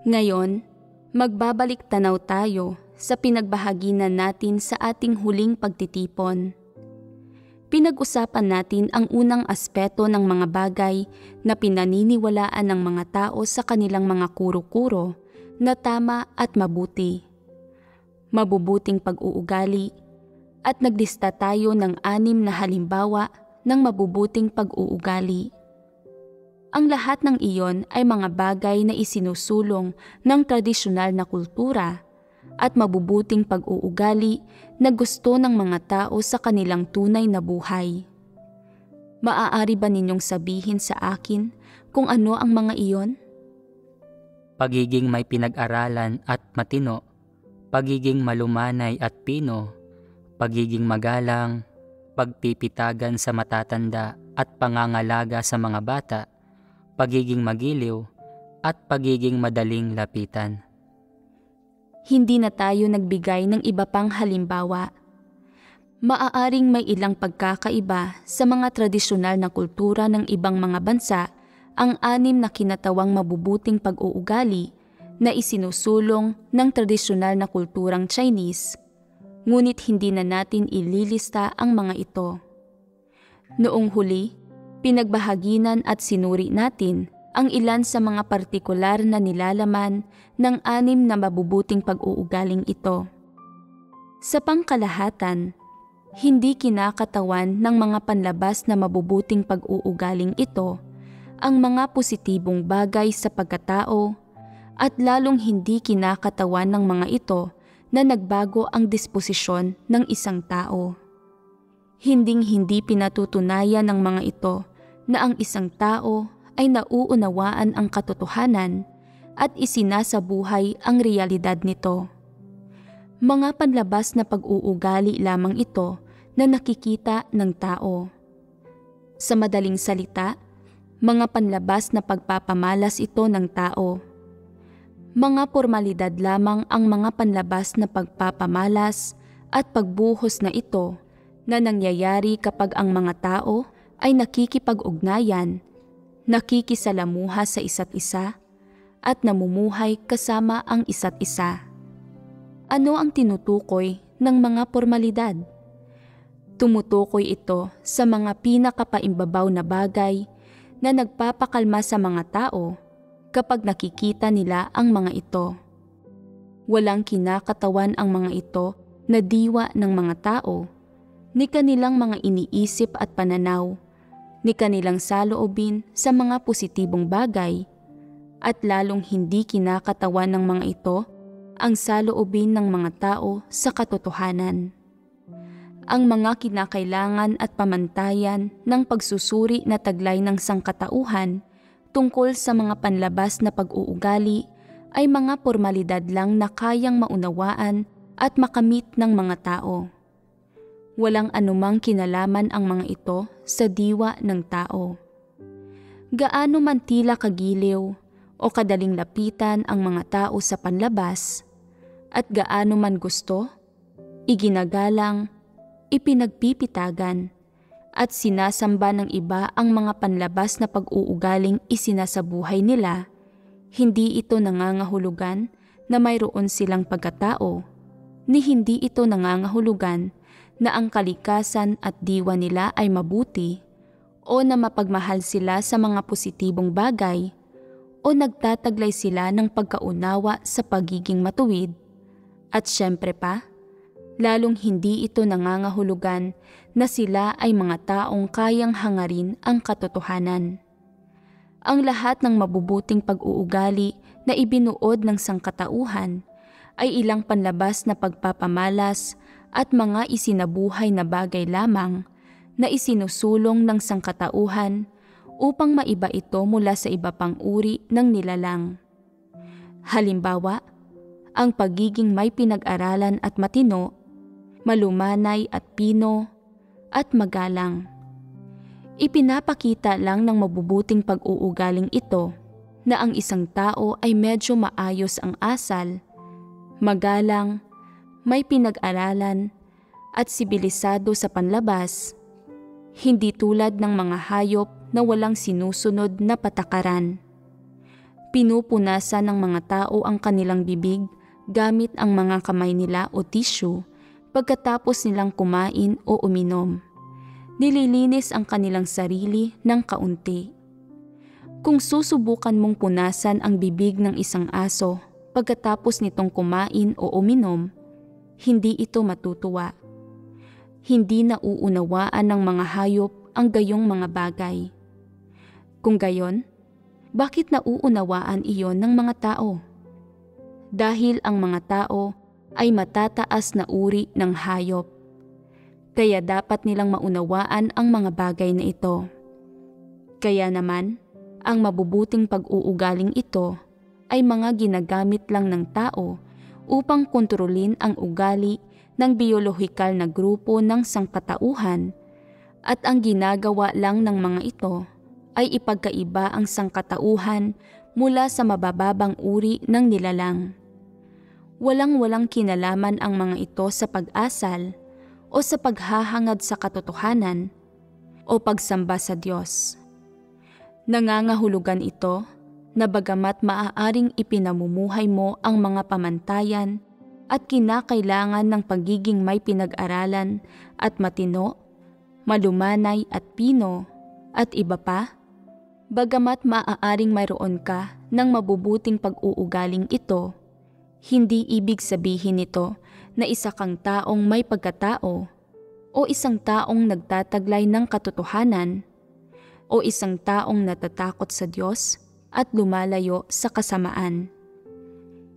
Ngayon, magbabalik tanaw tayo sa pinagbahaginan natin sa ating huling pagtitipon. Pinag-usapan natin ang unang aspeto ng mga bagay na pinaniniwalaan ng mga tao sa kanilang mga kuro-kuro na tama at mabuti, mabubuting pag-uugali, at naglista tayo ng 6 na halimbawa ng mabubuting pag-uugali. Ang lahat ng iyon ay mga bagay na isinusulong ng tradisyonal na kultura at mabubuting pag-uugali na gusto ng mga tao sa kanilang tunay na buhay. Maaari ba ninyong sabihin sa akin kung ano ang mga iyon? Pagiging may pinag-aralan at matino, pagiging malumanay at pino, pagiging magalang, pagpipitagan sa matatanda at pangangalaga sa mga bata, pagiging magiliw, at pagiging madaling lapitan. Hindi na tayo nagbigay ng iba pang halimbawa. Maaaring may ilang pagkakaiba sa mga tradisyonal na kultura ng ibang mga bansa ang 6 na kinatawang mabubuting pag-uugali na isinusulong ng tradisyonal na kulturang Chinese, ngunit hindi na natin ililista ang mga ito. Noong huli, pinagbahaginan at sinuri natin ang ilan sa mga partikular na nilalaman ng 6 na mabubuting pag-uugaling ito. Sa pangkalahatan, hindi kinakatawan ng mga panlabas na mabubuting pag-uugaling ito ang mga positibong bagay sa pagkatao at lalong hindi kinakatawan ng mga ito na nagbago ang disposisyon ng isang tao. Hinding-hindi pinatutunayan ng mga ito na ang isang tao ay nauunawaan ang katotohanan at isinasabuhay ang realidad nito. Mga panlabas na pag-uugali lamang ito na nakikita ng tao. Sa madaling salita, mga panlabas na pagpapamalas ito ng tao. Mga formalidad lamang ang mga panlabas na pagpapamalas at pagbuhos na ito na nangyayari kapag ang mga tao ay nakikipag-ugnayan, nakikisalamuha sa isa't isa, at namumuhay kasama ang isa't isa. Ano ang tinutukoy ng mga formalidad? Tumutukoy ito sa mga pinakapaimbabaw na bagay na nagpapakalma sa mga tao kapag nakikita nila ang mga ito. Walang kinakatawan ang mga ito na diwa ng mga tao, ni kanilang mga iniisip at pananaw, ni kanilang saloobin sa mga positibong bagay, at lalong hindi kinakatawan ng mga ito ang saloobin ng mga tao sa katotohanan. Ang mga kinakailangan at pamantayan ng pagsusuri na taglay ng sangkatauhan tungkol sa mga panlabas na pag-uugali ay mga formalidad lang na kayang maunawaan at makamit ng mga tao. Walang anumang kinalaman ang mga ito sa diwa ng tao. Gaano man tila kagiliw o kadaling lapitan ang mga tao sa panlabas, at gaano man gusto, iginagalang, ipinagpipitagan, at sinasamba ng iba ang mga panlabas na pag-uugaling isinasabuhay nila, hindi ito nangangahulugan na mayroon silang pagkatao, ni hindi ito nangangahulugan na ang kalikasan at diwa nila ay mabuti o na mapagmahal sila sa mga positibong bagay o nagtataglay sila ng pagkaunawa sa pagiging matuwid. At syempre pa, lalong hindi ito nangangahulugan na sila ay mga taong kayang hangarin ang katotohanan. Ang lahat ng mabubuting pag-uugali na ibinuod ng sangkatauhan ay ilang panlabas na pagpapamalas at mga isinabuhay na bagay lamang na isinusulong ng sangkatauhan upang maiba ito mula sa iba pang uri ng nilalang. Halimbawa, ang pagiging may pinag-aralan at matino, malumanay at pino, at magalang. Ipinapakita lang ng mabubuting pag-uugaling ito na ang isang tao ay medyo maayos ang asal, magalang, may pinag-aralan, at sibilisado sa panlabas, hindi tulad ng mga hayop na walang sinusunod na patakaran. Pinupunasan ng mga tao ang kanilang bibig gamit ang mga kamay nila o tissue pagkatapos nilang kumain o uminom. Nililinis ang kanilang sarili ng kaunti. Kung susubukan mong punasan ang bibig ng isang aso pagkatapos nitong kumain o uminom, hindi ito matutuwa. Hindi nauunawaan ng mga hayop ang gayong mga bagay. Kung gayon, bakit nauunawaan iyon ng mga tao? Dahil ang mga tao ay matataas na uri ng hayop. Kaya dapat nilang maunawaan ang mga bagay na ito. Kaya naman, ang mabubuting pag-uugaling ito ay mga ginagamit lang ng tao upang kontrolin ang ugali ng biolohikal na grupo ng sangkatauhan, at ang ginagawa lang ng mga ito ay ipagkaiba ang sangkatauhan mula sa mabababang uri ng nilalang. Walang kinalaman ang mga ito sa pag-asal o sa paghahangad sa katotohanan o pagsamba sa Diyos. Nangangahulugan ito na bagamat maaaring ipinamumuhay mo ang mga pamantayan at kinakailangan ng pagiging may pinag-aralan at matino, malumanay at pino, at iba pa, bagamat maaaring mayroon ka ng mabubuting pag-uugaling ito, hindi ibig sabihin nito na isa kang taong may pagkatao o isang taong nagtataglay ng katotohanan o isang taong natatakot sa Diyos at lumalayo sa kasamaan.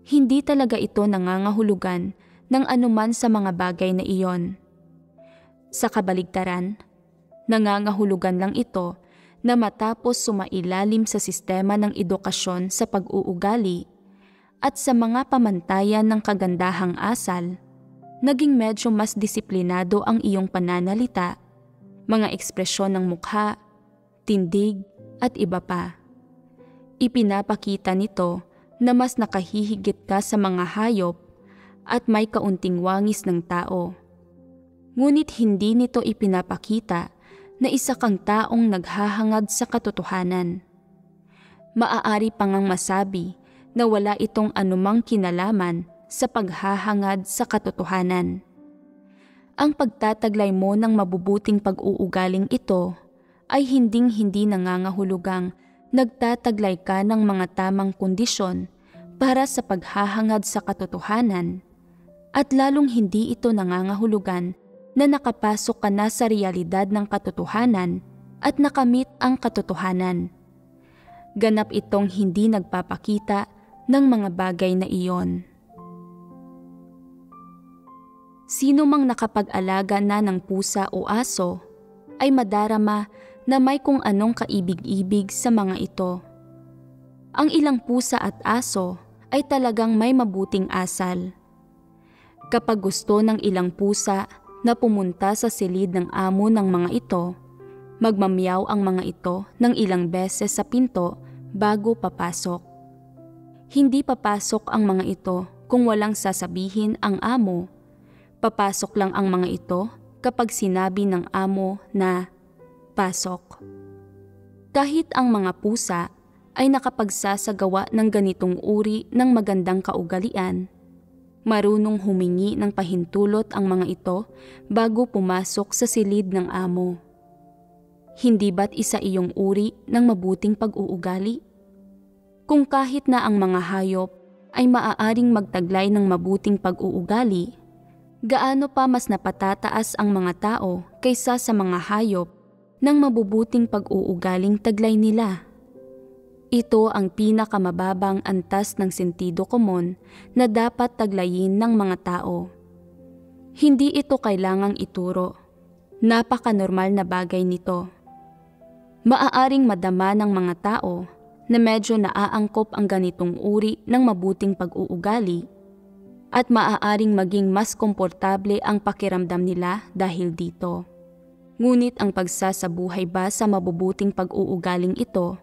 Hindi talaga ito nangangahulugan ng anuman sa mga bagay na iyon. Sa kabaligtaran, nangangahulugan lang ito na matapos sumailalim sa sistema ng edukasyon sa pag-uugali at sa mga pamantayan ng kagandahang asal, naging medyo mas disiplinado ang iyong pananalita, mga ekspresyon ng mukha, tindig at iba pa. Ipinapakita nito na mas nakahihigit ka sa mga hayop at may kaunting wangis ng tao. Ngunit hindi nito ipinapakita na isa kang taong naghahangad sa katotohanan. Maaari pa ngang masabi na wala itong anumang kinalaman sa paghahangad sa katotohanan. Ang pagtataglay mo ng mabubuting pag-uugaling ito ay hinding-hindi nangangahulugang nagtataglay ka ng mga tamang kondisyon para sa paghahangad sa katotohanan, at lalong hindi ito nangangahulugan na nakapasok ka na sa realidad ng katotohanan at nakamit ang katotohanan. Ganap itong hindi nagpapakita ng mga bagay na iyon. Sino mang nakapag-alaga na ng pusa o aso ay madarama na may kung anong kaibig-ibig sa mga ito. Ang ilang pusa at aso ay talagang may mabuting asal. Kapag gusto ng ilang pusa na pumunta sa silid ng amo ng mga ito, magmamyaw ang mga ito ng ilang beses sa pinto bago papasok. Hindi papasok ang mga ito kung walang sasabihin ang amo. Papasok lang ang mga ito kapag sinabi ng amo na Pasok. Kahit ang mga pusa ay nakapagsasagawa ng ganitong uri ng magandang kaugalian, marunong humingi ng pahintulot ang mga ito bago pumasok sa silid ng amo. Hindi ba't isa iyong uri ng mabuting pag-uugali? Kung kahit na ang mga hayop ay maaaring magtaglay ng mabuting pag-uugali, gaano pa mas napatataas ang mga tao kaysa sa mga hayop ng mabubuting pag-uugaling taglay nila? Ito ang pinakamababang antas ng sentido komon na dapat taglayin ng mga tao. Hindi ito kailangang ituro. Napaka-normal na bagay nito. Maaaring madama ng mga tao na medyo naaangkop ang ganitong uri ng mabuting pag-uugali at maaaring maging mas komportable ang pakiramdam nila dahil dito. Ngunit ang pagsasabuhay ba sa mabubuting pag-uugaling ito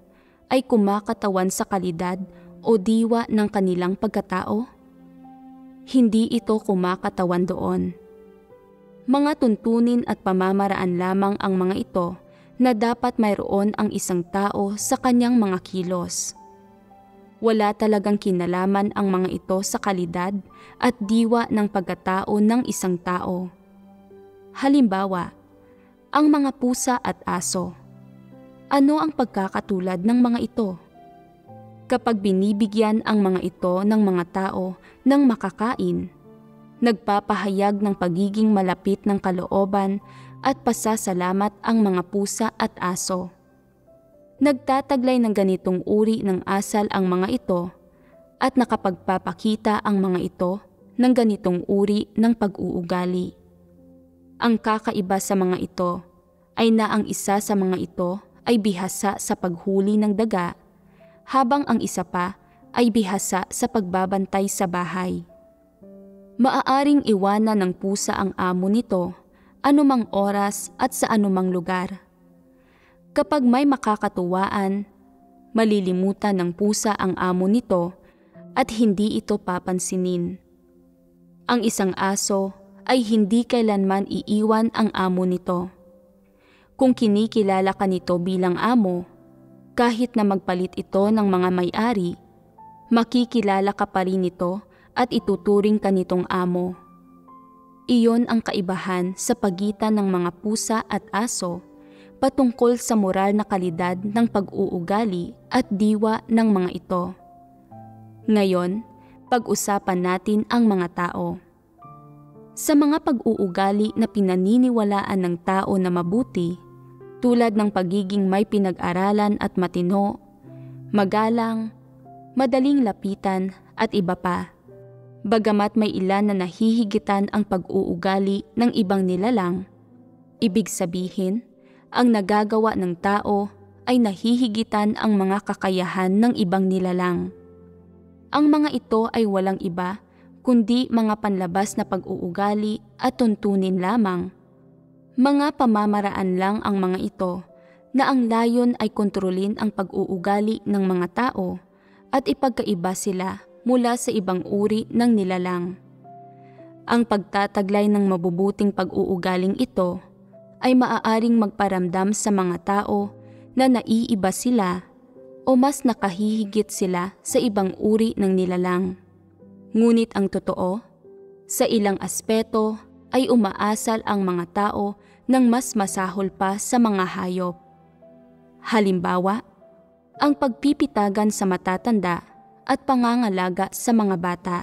ay kumakatawan sa kalidad o diwa ng kanilang pagkatao? Hindi ito kumakatawan doon. Mga tuntunin at pamamaraan lamang ang mga ito na dapat mayroon ang isang tao sa kanyang mga kilos. Wala talagang kinalaman ang mga ito sa kalidad at diwa ng pagkatao ng isang tao. Halimbawa, ang mga pusa at aso. Ano ang pagkakatulad ng mga ito? Kapag binibigyan ang mga ito ng mga tao ng makakain, nagpapahayag ng pagiging malapit ng kalooban at pasasalamat ang mga pusa at aso. Nagtataglay ng ganitong uri ng asal ang mga ito at nakapagpapakita ang mga ito ng ganitong uri ng pag-uugali. Ang kakaiba sa mga ito ay na ang isa sa mga ito ay bihasa sa paghuli ng daga, habang ang isa pa ay bihasa sa pagbabantay sa bahay. Maaaring iwanan ng pusa ang amo nito anumang oras at sa anumang lugar. Kapag may makakatuwaan, malilimutan ng pusa ang amo nito at hindi ito papansinin. Ang isang aso ay hindi kailanman iiwan ang amo nito. Kung kinikilala ka nito bilang amo, kahit na magpalit ito ng mga may-ari, makikilala ka pa rin nito at ituturing ka nitong amo. Iyon ang kaibahan sa pagitan ng mga pusa at aso patungkol sa moral na kalidad ng pag-uugali at diwa ng mga ito. Ngayon, pag-usapan natin ang mga tao. Sa mga pag-uugali na pinaniniwalaan ng tao na mabuti, tulad ng pagiging may pinag-aralan at matino, magalang, madaling lapitan at iba pa. Bagamat may ilan na nahihigitan ang pag-uugali ng ibang nilalang, ibig sabihin, ang nagagawa ng tao ay nahihigitan ang mga kakayahan ng ibang nilalang. Ang mga ito ay walang iba kundi mga panlabas na pag-uugali at tuntunin lamang. Mga pamamaraan lang ang mga ito na ang layon ay kontrolin ang pag-uugali ng mga tao at ipagkaiba sila mula sa ibang uri ng nilalang. Ang pagtataglay ng mabubuting pag-uugaling ito ay maaaring magparamdam sa mga tao na naiiba sila o mas nakahihigit sila sa ibang uri ng nilalang. Ngunit ang totoo, sa ilang aspeto ay umaasal ang mga tao ng mas masahol pa sa mga hayop. Halimbawa, ang pagpipitagan sa matatanda at pangangalaga sa mga bata.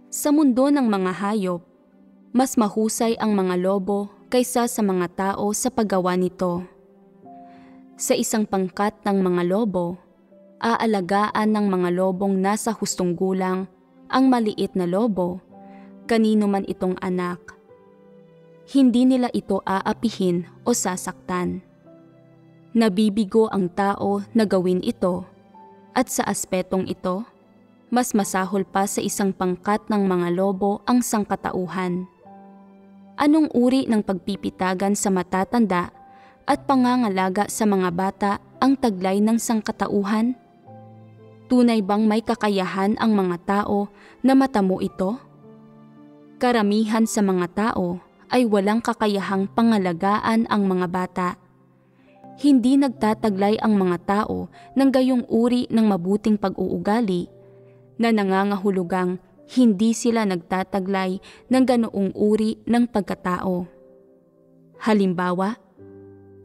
Sa mundo ng mga hayop, mas mahusay ang mga lobo kaysa sa mga tao sa paggawa nito. Sa isang pangkat ng mga lobo, aalagaan ng mga lobong nasa hustong gulang ang maliit na lobo, kanino man itong anak. Hindi nila ito aapihin o sasaktan. Nabibigo ang tao na gawin ito, at sa aspetong ito, mas masahol pa sa isang pangkat ng mga lobo ang sangkatauhan. Anong uri ng pagpipitagan sa matatanda at pangangalaga sa mga bata ang taglay ng sangkatauhan? Tunay bang may kakayahan ang mga tao na matamo ito? Karamihan sa mga tao ay walang kakayahang pangalagaan ang mga bata. Hindi nagtataglay ang mga tao ng gayong uri ng mabuting pag-uugali na nangangahulugang hindi sila nagtataglay ng ganoong uri ng pagkatao. Halimbawa,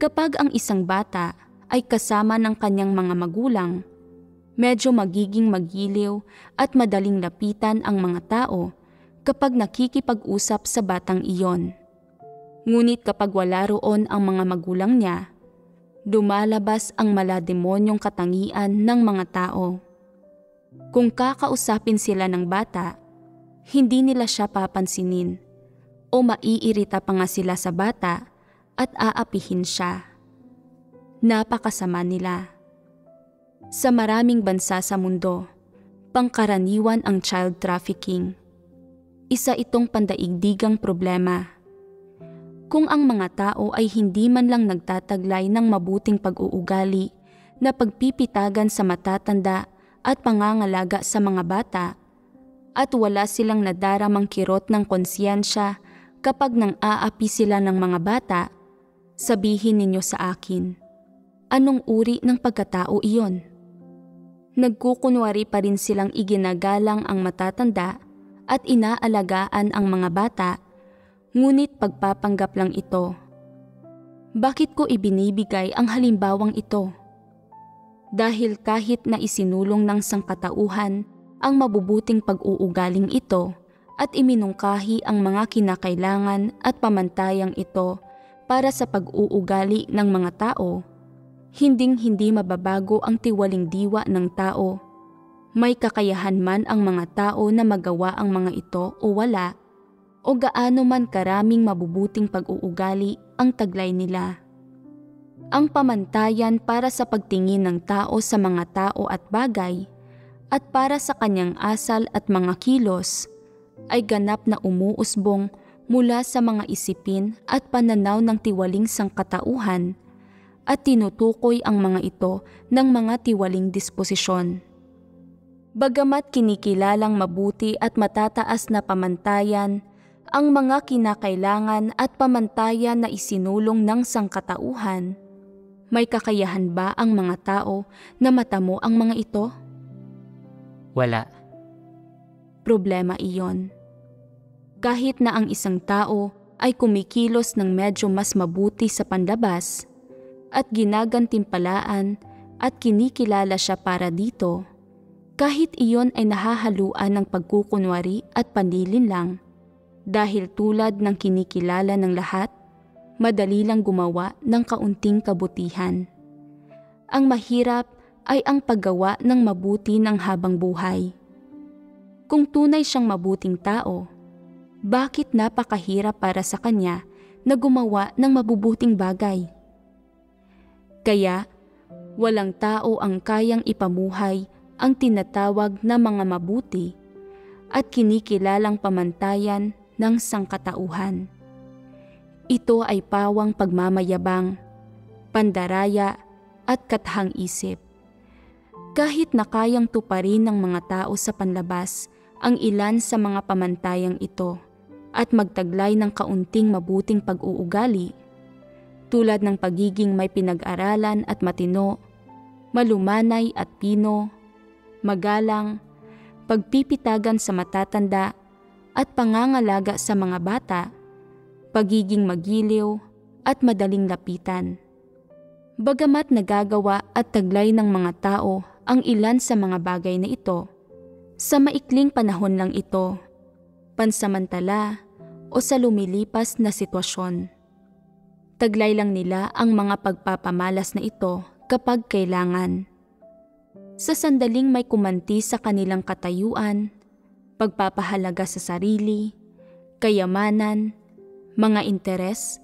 kapag ang isang bata ay kasama ng kanyang mga magulang, medyo magiging magiliw at madaling lapitan ang mga tao kapag nakikipag-usap sa batang iyon. Ngunit kapag wala roon ang mga magulang niya, lumalabas ang malademonyong katangian ng mga tao. Kung kakausapin sila ng bata, hindi nila siya papansinin o maiirita pa nga sila sa bata at aapihin siya. Napakasama nila. Sa maraming bansa sa mundo, pangkaraniwan ang child trafficking. Isa itong pandaigdigang problema. Kung ang mga tao ay hindi man lang nagtataglay ng mabuting pag-uugali na pagpipitagan sa matatanda at pangangalaga sa mga bata, at wala silang nadaramang kirot ng konsyensya kapag nang aapi sila ng mga bata, sabihin ninyo sa akin, anong uri ng pagkatao iyon? Nagkukunwari pa rin silang iginagalang ang matatanda at inaalagaan ang mga bata, ngunit pagpapanggap lang ito. Bakit ko ibinibigay ang halimbawang ito? Dahil kahit na isinulong ng sangkatauhan ang mabubuting pag-uugaling ito at iminungkahi ang mga kinakailangan at pamantayang ito para sa pag-uugali ng mga tao, hinding-hindi mababago ang tiwaling diwa ng tao. May kakayahan man ang mga tao na magawa ang mga ito o wala, o gaano man karaming mabubuting pag-uugali ang taglay nila. Ang pamantayan para sa pagtingin ng tao sa mga tao at bagay at para sa kanyang asal at mga kilos ay ganap na umuusbong mula sa mga isipin at pananaw ng tiwaling sangkatauhan at tinutukoy ang mga ito ng mga tiwaling disposisyon. Bagamat kinikilalang mabuti at matataas na pamantayan ang mga kinakailangan at pamantayan na isinulong ng sangkatauhan, may kakayahan ba ang mga tao na matamo ang mga ito? Wala. Problema iyon. Kahit na ang isang tao ay kumikilos ng medyo mas mabuti sa panlabas at ginagantimpalaan at kinikilala siya para dito, kahit iyon ay nahahaluan ng pagkukunwari at panlilinlang, dahil tulad ng kinikilala ng lahat, madali lang gumawa ng kaunting kabutihan. Ang mahirap ay ang paggawa ng mabuti ng habang buhay. Kung tunay siyang mabuting tao, bakit napakahirap para sa kanya na gumawa ng mabubuting bagay? Kaya, walang tao ang kayang ipamuhay ang tinatawag na mga mabuti at kinikilalang pamantayan ng sangkatauhan. Ito ay pawang pagmamayabang, pandaraya at kathang-isip. Kahit na kayang tuparin ng mga tao sa panlabas ang ilan sa mga pamantayang ito at magtaglay ng kaunting mabuting pag-uugali, tulad ng pagiging may pinag-aralan at matino, malumanay at pino, magalang, pagpipitagan sa matatanda at pangangalaga sa mga bata, pagiging magiliw at madaling lapitan. Bagamat nagagawa at taglay ng mga tao ang ilan sa mga bagay na ito, sa maikling panahon lang ito, pansamantala o sa lumilipas na sitwasyon. Taglay lang nila ang mga pagpapamalas na ito kapag kailangan. Sa sandaling may kumanti sa kanilang katayuan, pagpapahalaga sa sarili, kayamanan, mga interes,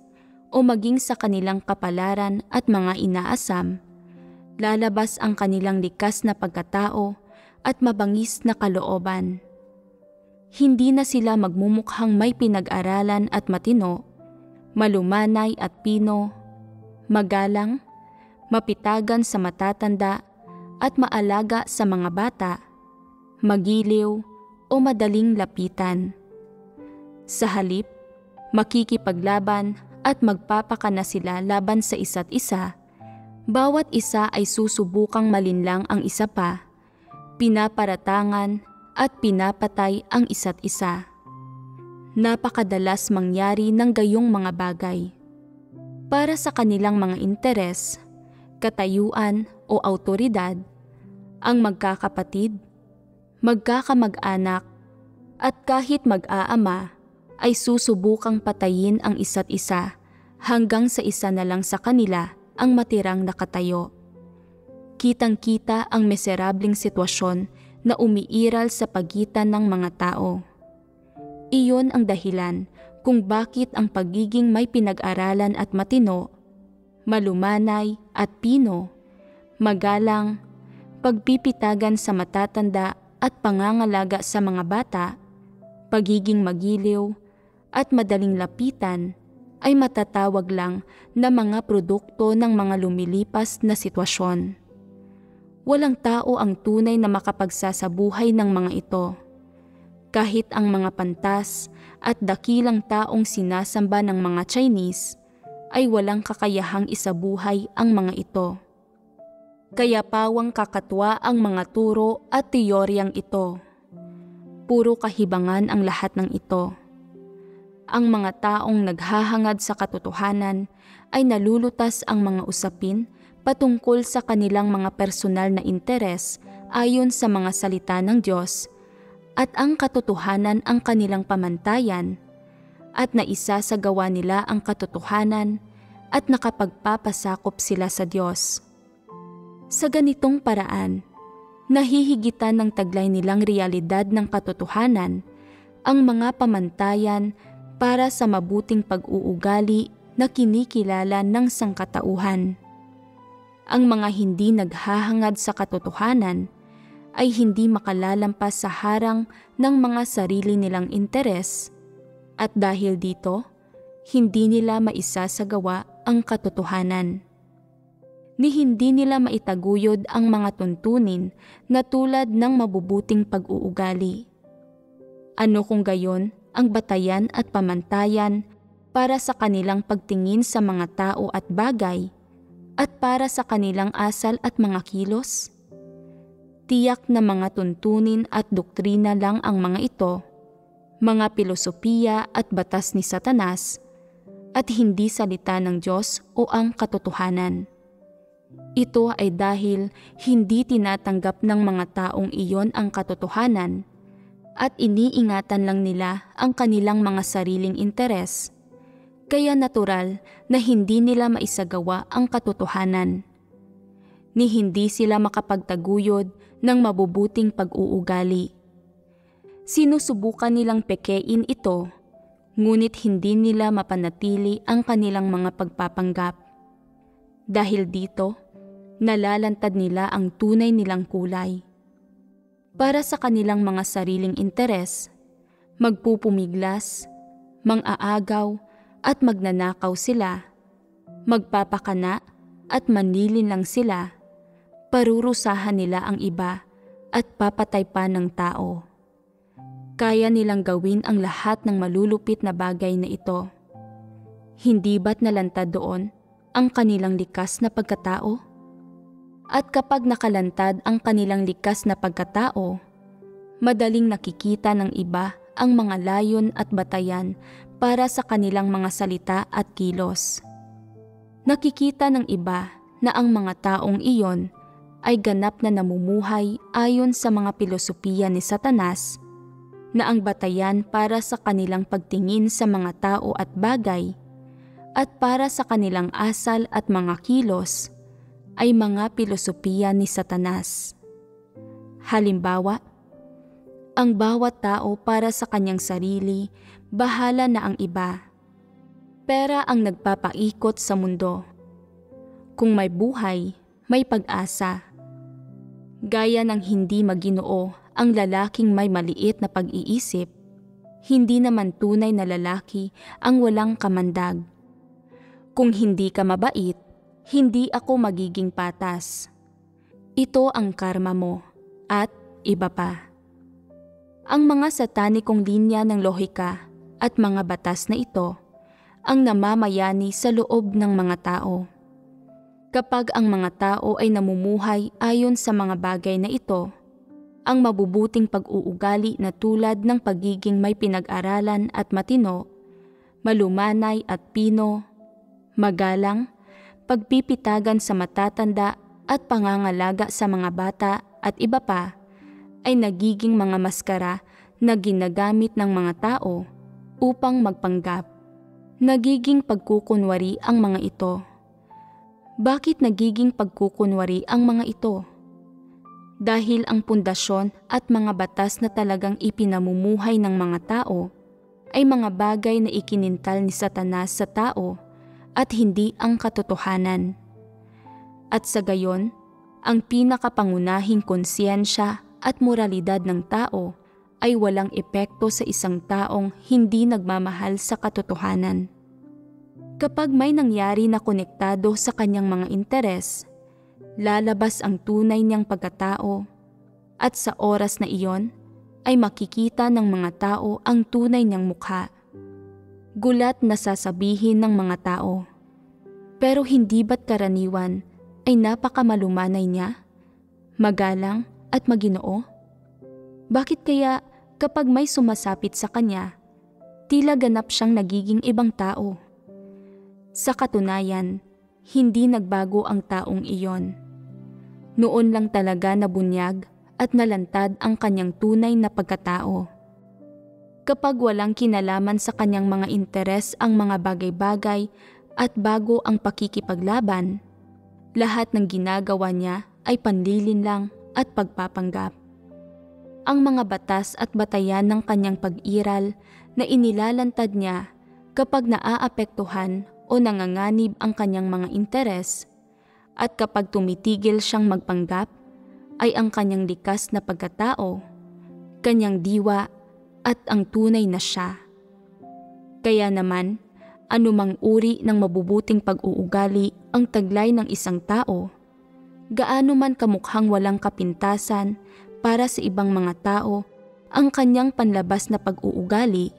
o maging sa kanilang kapalaran at mga inaasam, lalabas ang kanilang likas na pagkatao at mabangis na kalooban. Hindi na sila magmumukhang may pinag-aralan at matino, malumanay at pino, magalang, mapitagan sa matatanda at maalaga sa mga bata, magiliw o madaling lapitan. Sa halip, makikipaglaban at magpapakana sila laban sa isa't isa Bawat isa ay susubukang malinlang ang isa pa, pinaparatangan at pinapatay ang isa't isa. Napakadalas mangyari ng gayong mga bagay. Para sa kanilang mga interes, katayuan o autoridad, ang magkakapatid, magkakamag-anak at kahit mag-aama ay susubukang patayin ang isa't isa hanggang sa isa na lang sa kanila ang matirang nakatayo. Kitang-kita ang miserabling sitwasyon na umiiral sa pagitan ng mga tao. Iyon ang dahilan kung bakit ang pagiging may pinag-aralan at matino, malumanay at pino, magalang, pagpipitagan sa matatanda at pangangalaga sa mga bata, pagiging magiliw at madaling lapitan ay matatawag lang na mga produkto ng mga lumilipas na sitwasyon. Walang tao ang tunay na makapagsasabuhay ng mga ito. Kahit ang mga pantas at dakilang taong sinasamba ng mga Chinese ay walang kakayahang isabuhay ang mga ito. Kaya pawang kakatwa ang mga turo at teoryang ito. Puro kahibangan ang lahat ng ito. Ang mga taong naghahangad sa katotohanan ay nalulutas ang mga usapin patungkol sa kanilang mga personal na interes ayon sa mga salita ng Diyos at ang katotohanan ang kanilang pamantayan at naisasagawa nila ang katotohanan at nakapagpapasakop sila sa Diyos. Sa ganitong paraan, nahihigitan ng taglay nilang realidad ng katotohanan ang mga pamantayan para sa mabuting pag-uugali na kinikilala ng sangkatauhan. Ang mga hindi naghahangad sa katotohanan ay hindi makalalampas sa harang ng mga sarili nilang interes at dahil dito, hindi nila maisasagawa ang katotohanan. Ni hindi nila maitaguyod ang mga tuntunin na tulad ng mabubuting pag-uugali. Ano kung gayon ang batayan at pamantayan para sa kanilang pagtingin sa mga tao at bagay at para sa kanilang asal at mga kilos? Tiyak na mga tuntunin at doktrina lang ang mga ito, mga pilosopiya at batas ni Satanas, at hindi salita ng Diyos o ang katotohanan. Ito ay dahil hindi tinatanggap ng mga taong iyon ang katotohanan at iniingatan lang nila ang kanilang mga sariling interes, kaya natural na hindi nila maisagawa ang katotohanan. Ni hindi sila makapagtaguyod ng mabubuting pag-uugali. Sinusubukan nilang pekein ito, ngunit hindi nila mapanatili ang kanilang mga pagpapanggap. Dahil dito, nalalantad nila ang tunay nilang kulay. Para sa kanilang mga sariling interes, magpupumiglas, mang-aagaw at magnanakaw sila, magpapakana at manlilin lang sila, parurusahan nila ang iba at papatay pa ng tao. Kaya nilang gawin ang lahat ng malulupit na bagay na ito. Hindi ba't nalantad doon ang kanilang likas na pagkatao? At kapag nakalantad ang kanilang likas na pagkatao, madaling nakikita ng iba ang mga layon at batayan para sa kanilang mga salita at kilos. Nakikita ng iba na ang mga taong iyon ay ganap na namumuhay ayon sa mga pilosopiya ni Satanas, na ang batayan para sa kanilang pagtingin sa mga tao at bagay at para sa kanilang asal at mga kilos ay mga pilosopiya ni Satanas. Halimbawa, ang bawat tao para sa kanyang sarili, bahala na ang iba. Pera ang nagpapaikot sa mundo. Kung may buhay, may pag-asa. Gaya ng hindi maginoo ang lalaking may maliit na pag-iisip, hindi naman tunay na lalaki ang walang kamandag. Kung hindi ka mabait, hindi ako magiging patas. Ito ang karma mo, at iba pa. Ang mga satanikong linya ng lohika at mga batas na ito ang namamayani sa loob ng mga tao. Kapag ang mga tao ay namumuhay ayon sa mga bagay na ito, ang mabubuting pag-uugali na tulad ng pagiging may pinag-aralan at matino, malumanay at pino, magalang, pagpipitagan sa matatanda at pangangalaga sa mga bata at iba pa, ay nagiging mga maskara na ginagamit ng mga tao upang magpanggap. Nagiging pagkukunwari ang mga ito. Bakit nagiging pagkukunwari ang mga ito? Dahil ang pundasyon at mga batas na talagang ipinamumuhay ng mga tao ay mga bagay na ikinintal ni Satanas sa tao at hindi ang katotohanan. At sa gayon, ang pinakapangunahing konsensya at moralidad ng tao ay walang epekto sa isang taong hindi nagmamahal sa katotohanan. Kapag may nangyari na konektado sa kanyang mga interes, lalabas ang tunay niyang pagkatao at sa oras na iyon ay makikita ng mga tao ang tunay niyang mukha. Gulat na sasabihin ng mga tao, pero hindi ba't karaniwan ay napakamalumanay niya, magalang at maginoo? Bakit kaya kapag may sumasapit sa kanya, tila ganap siyang nagiging ibang tao? Sa katunayan, hindi nagbago ang taong iyon. Noon lang talaga nabunyag at nalantad ang kanyang tunay na pagkatao. Kapag walang kinalaman sa kanyang mga interes ang mga bagay-bagay at bago ang pakikipaglaban, lahat ng ginagawa niya ay panlilin lang at pagpapanggap. Ang mga batas at batayan ng kanyang pag-iral na inilalantad niya kapag naaapektuhan o nanganganib ang kanyang mga interes, at kapag tumitigil siyang magpanggap, ay ang kanyang likas na pagkatao, kanyang diwa at ang tunay na siya. Kaya naman, anumang uri ng mabubuting pag-uugali ang taglay ng isang tao, gaano man kamukhang walang kapintasan para sa ibang mga tao ang kanyang panlabas na pag-uugali,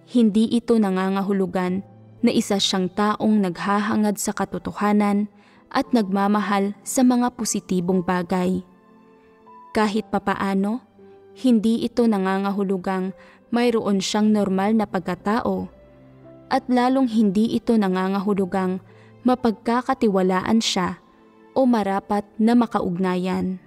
hindi ito nangangahulugan na isa siyang taong naghahangad sa katotohanan at nagmamahal sa mga positibong bagay. Kahit papaano, hindi ito nangangahulugang mayroon siyang normal na pagkatao at lalong hindi ito nangangahulugang mapagkakatiwalaan siya o marapat na makaugnayan.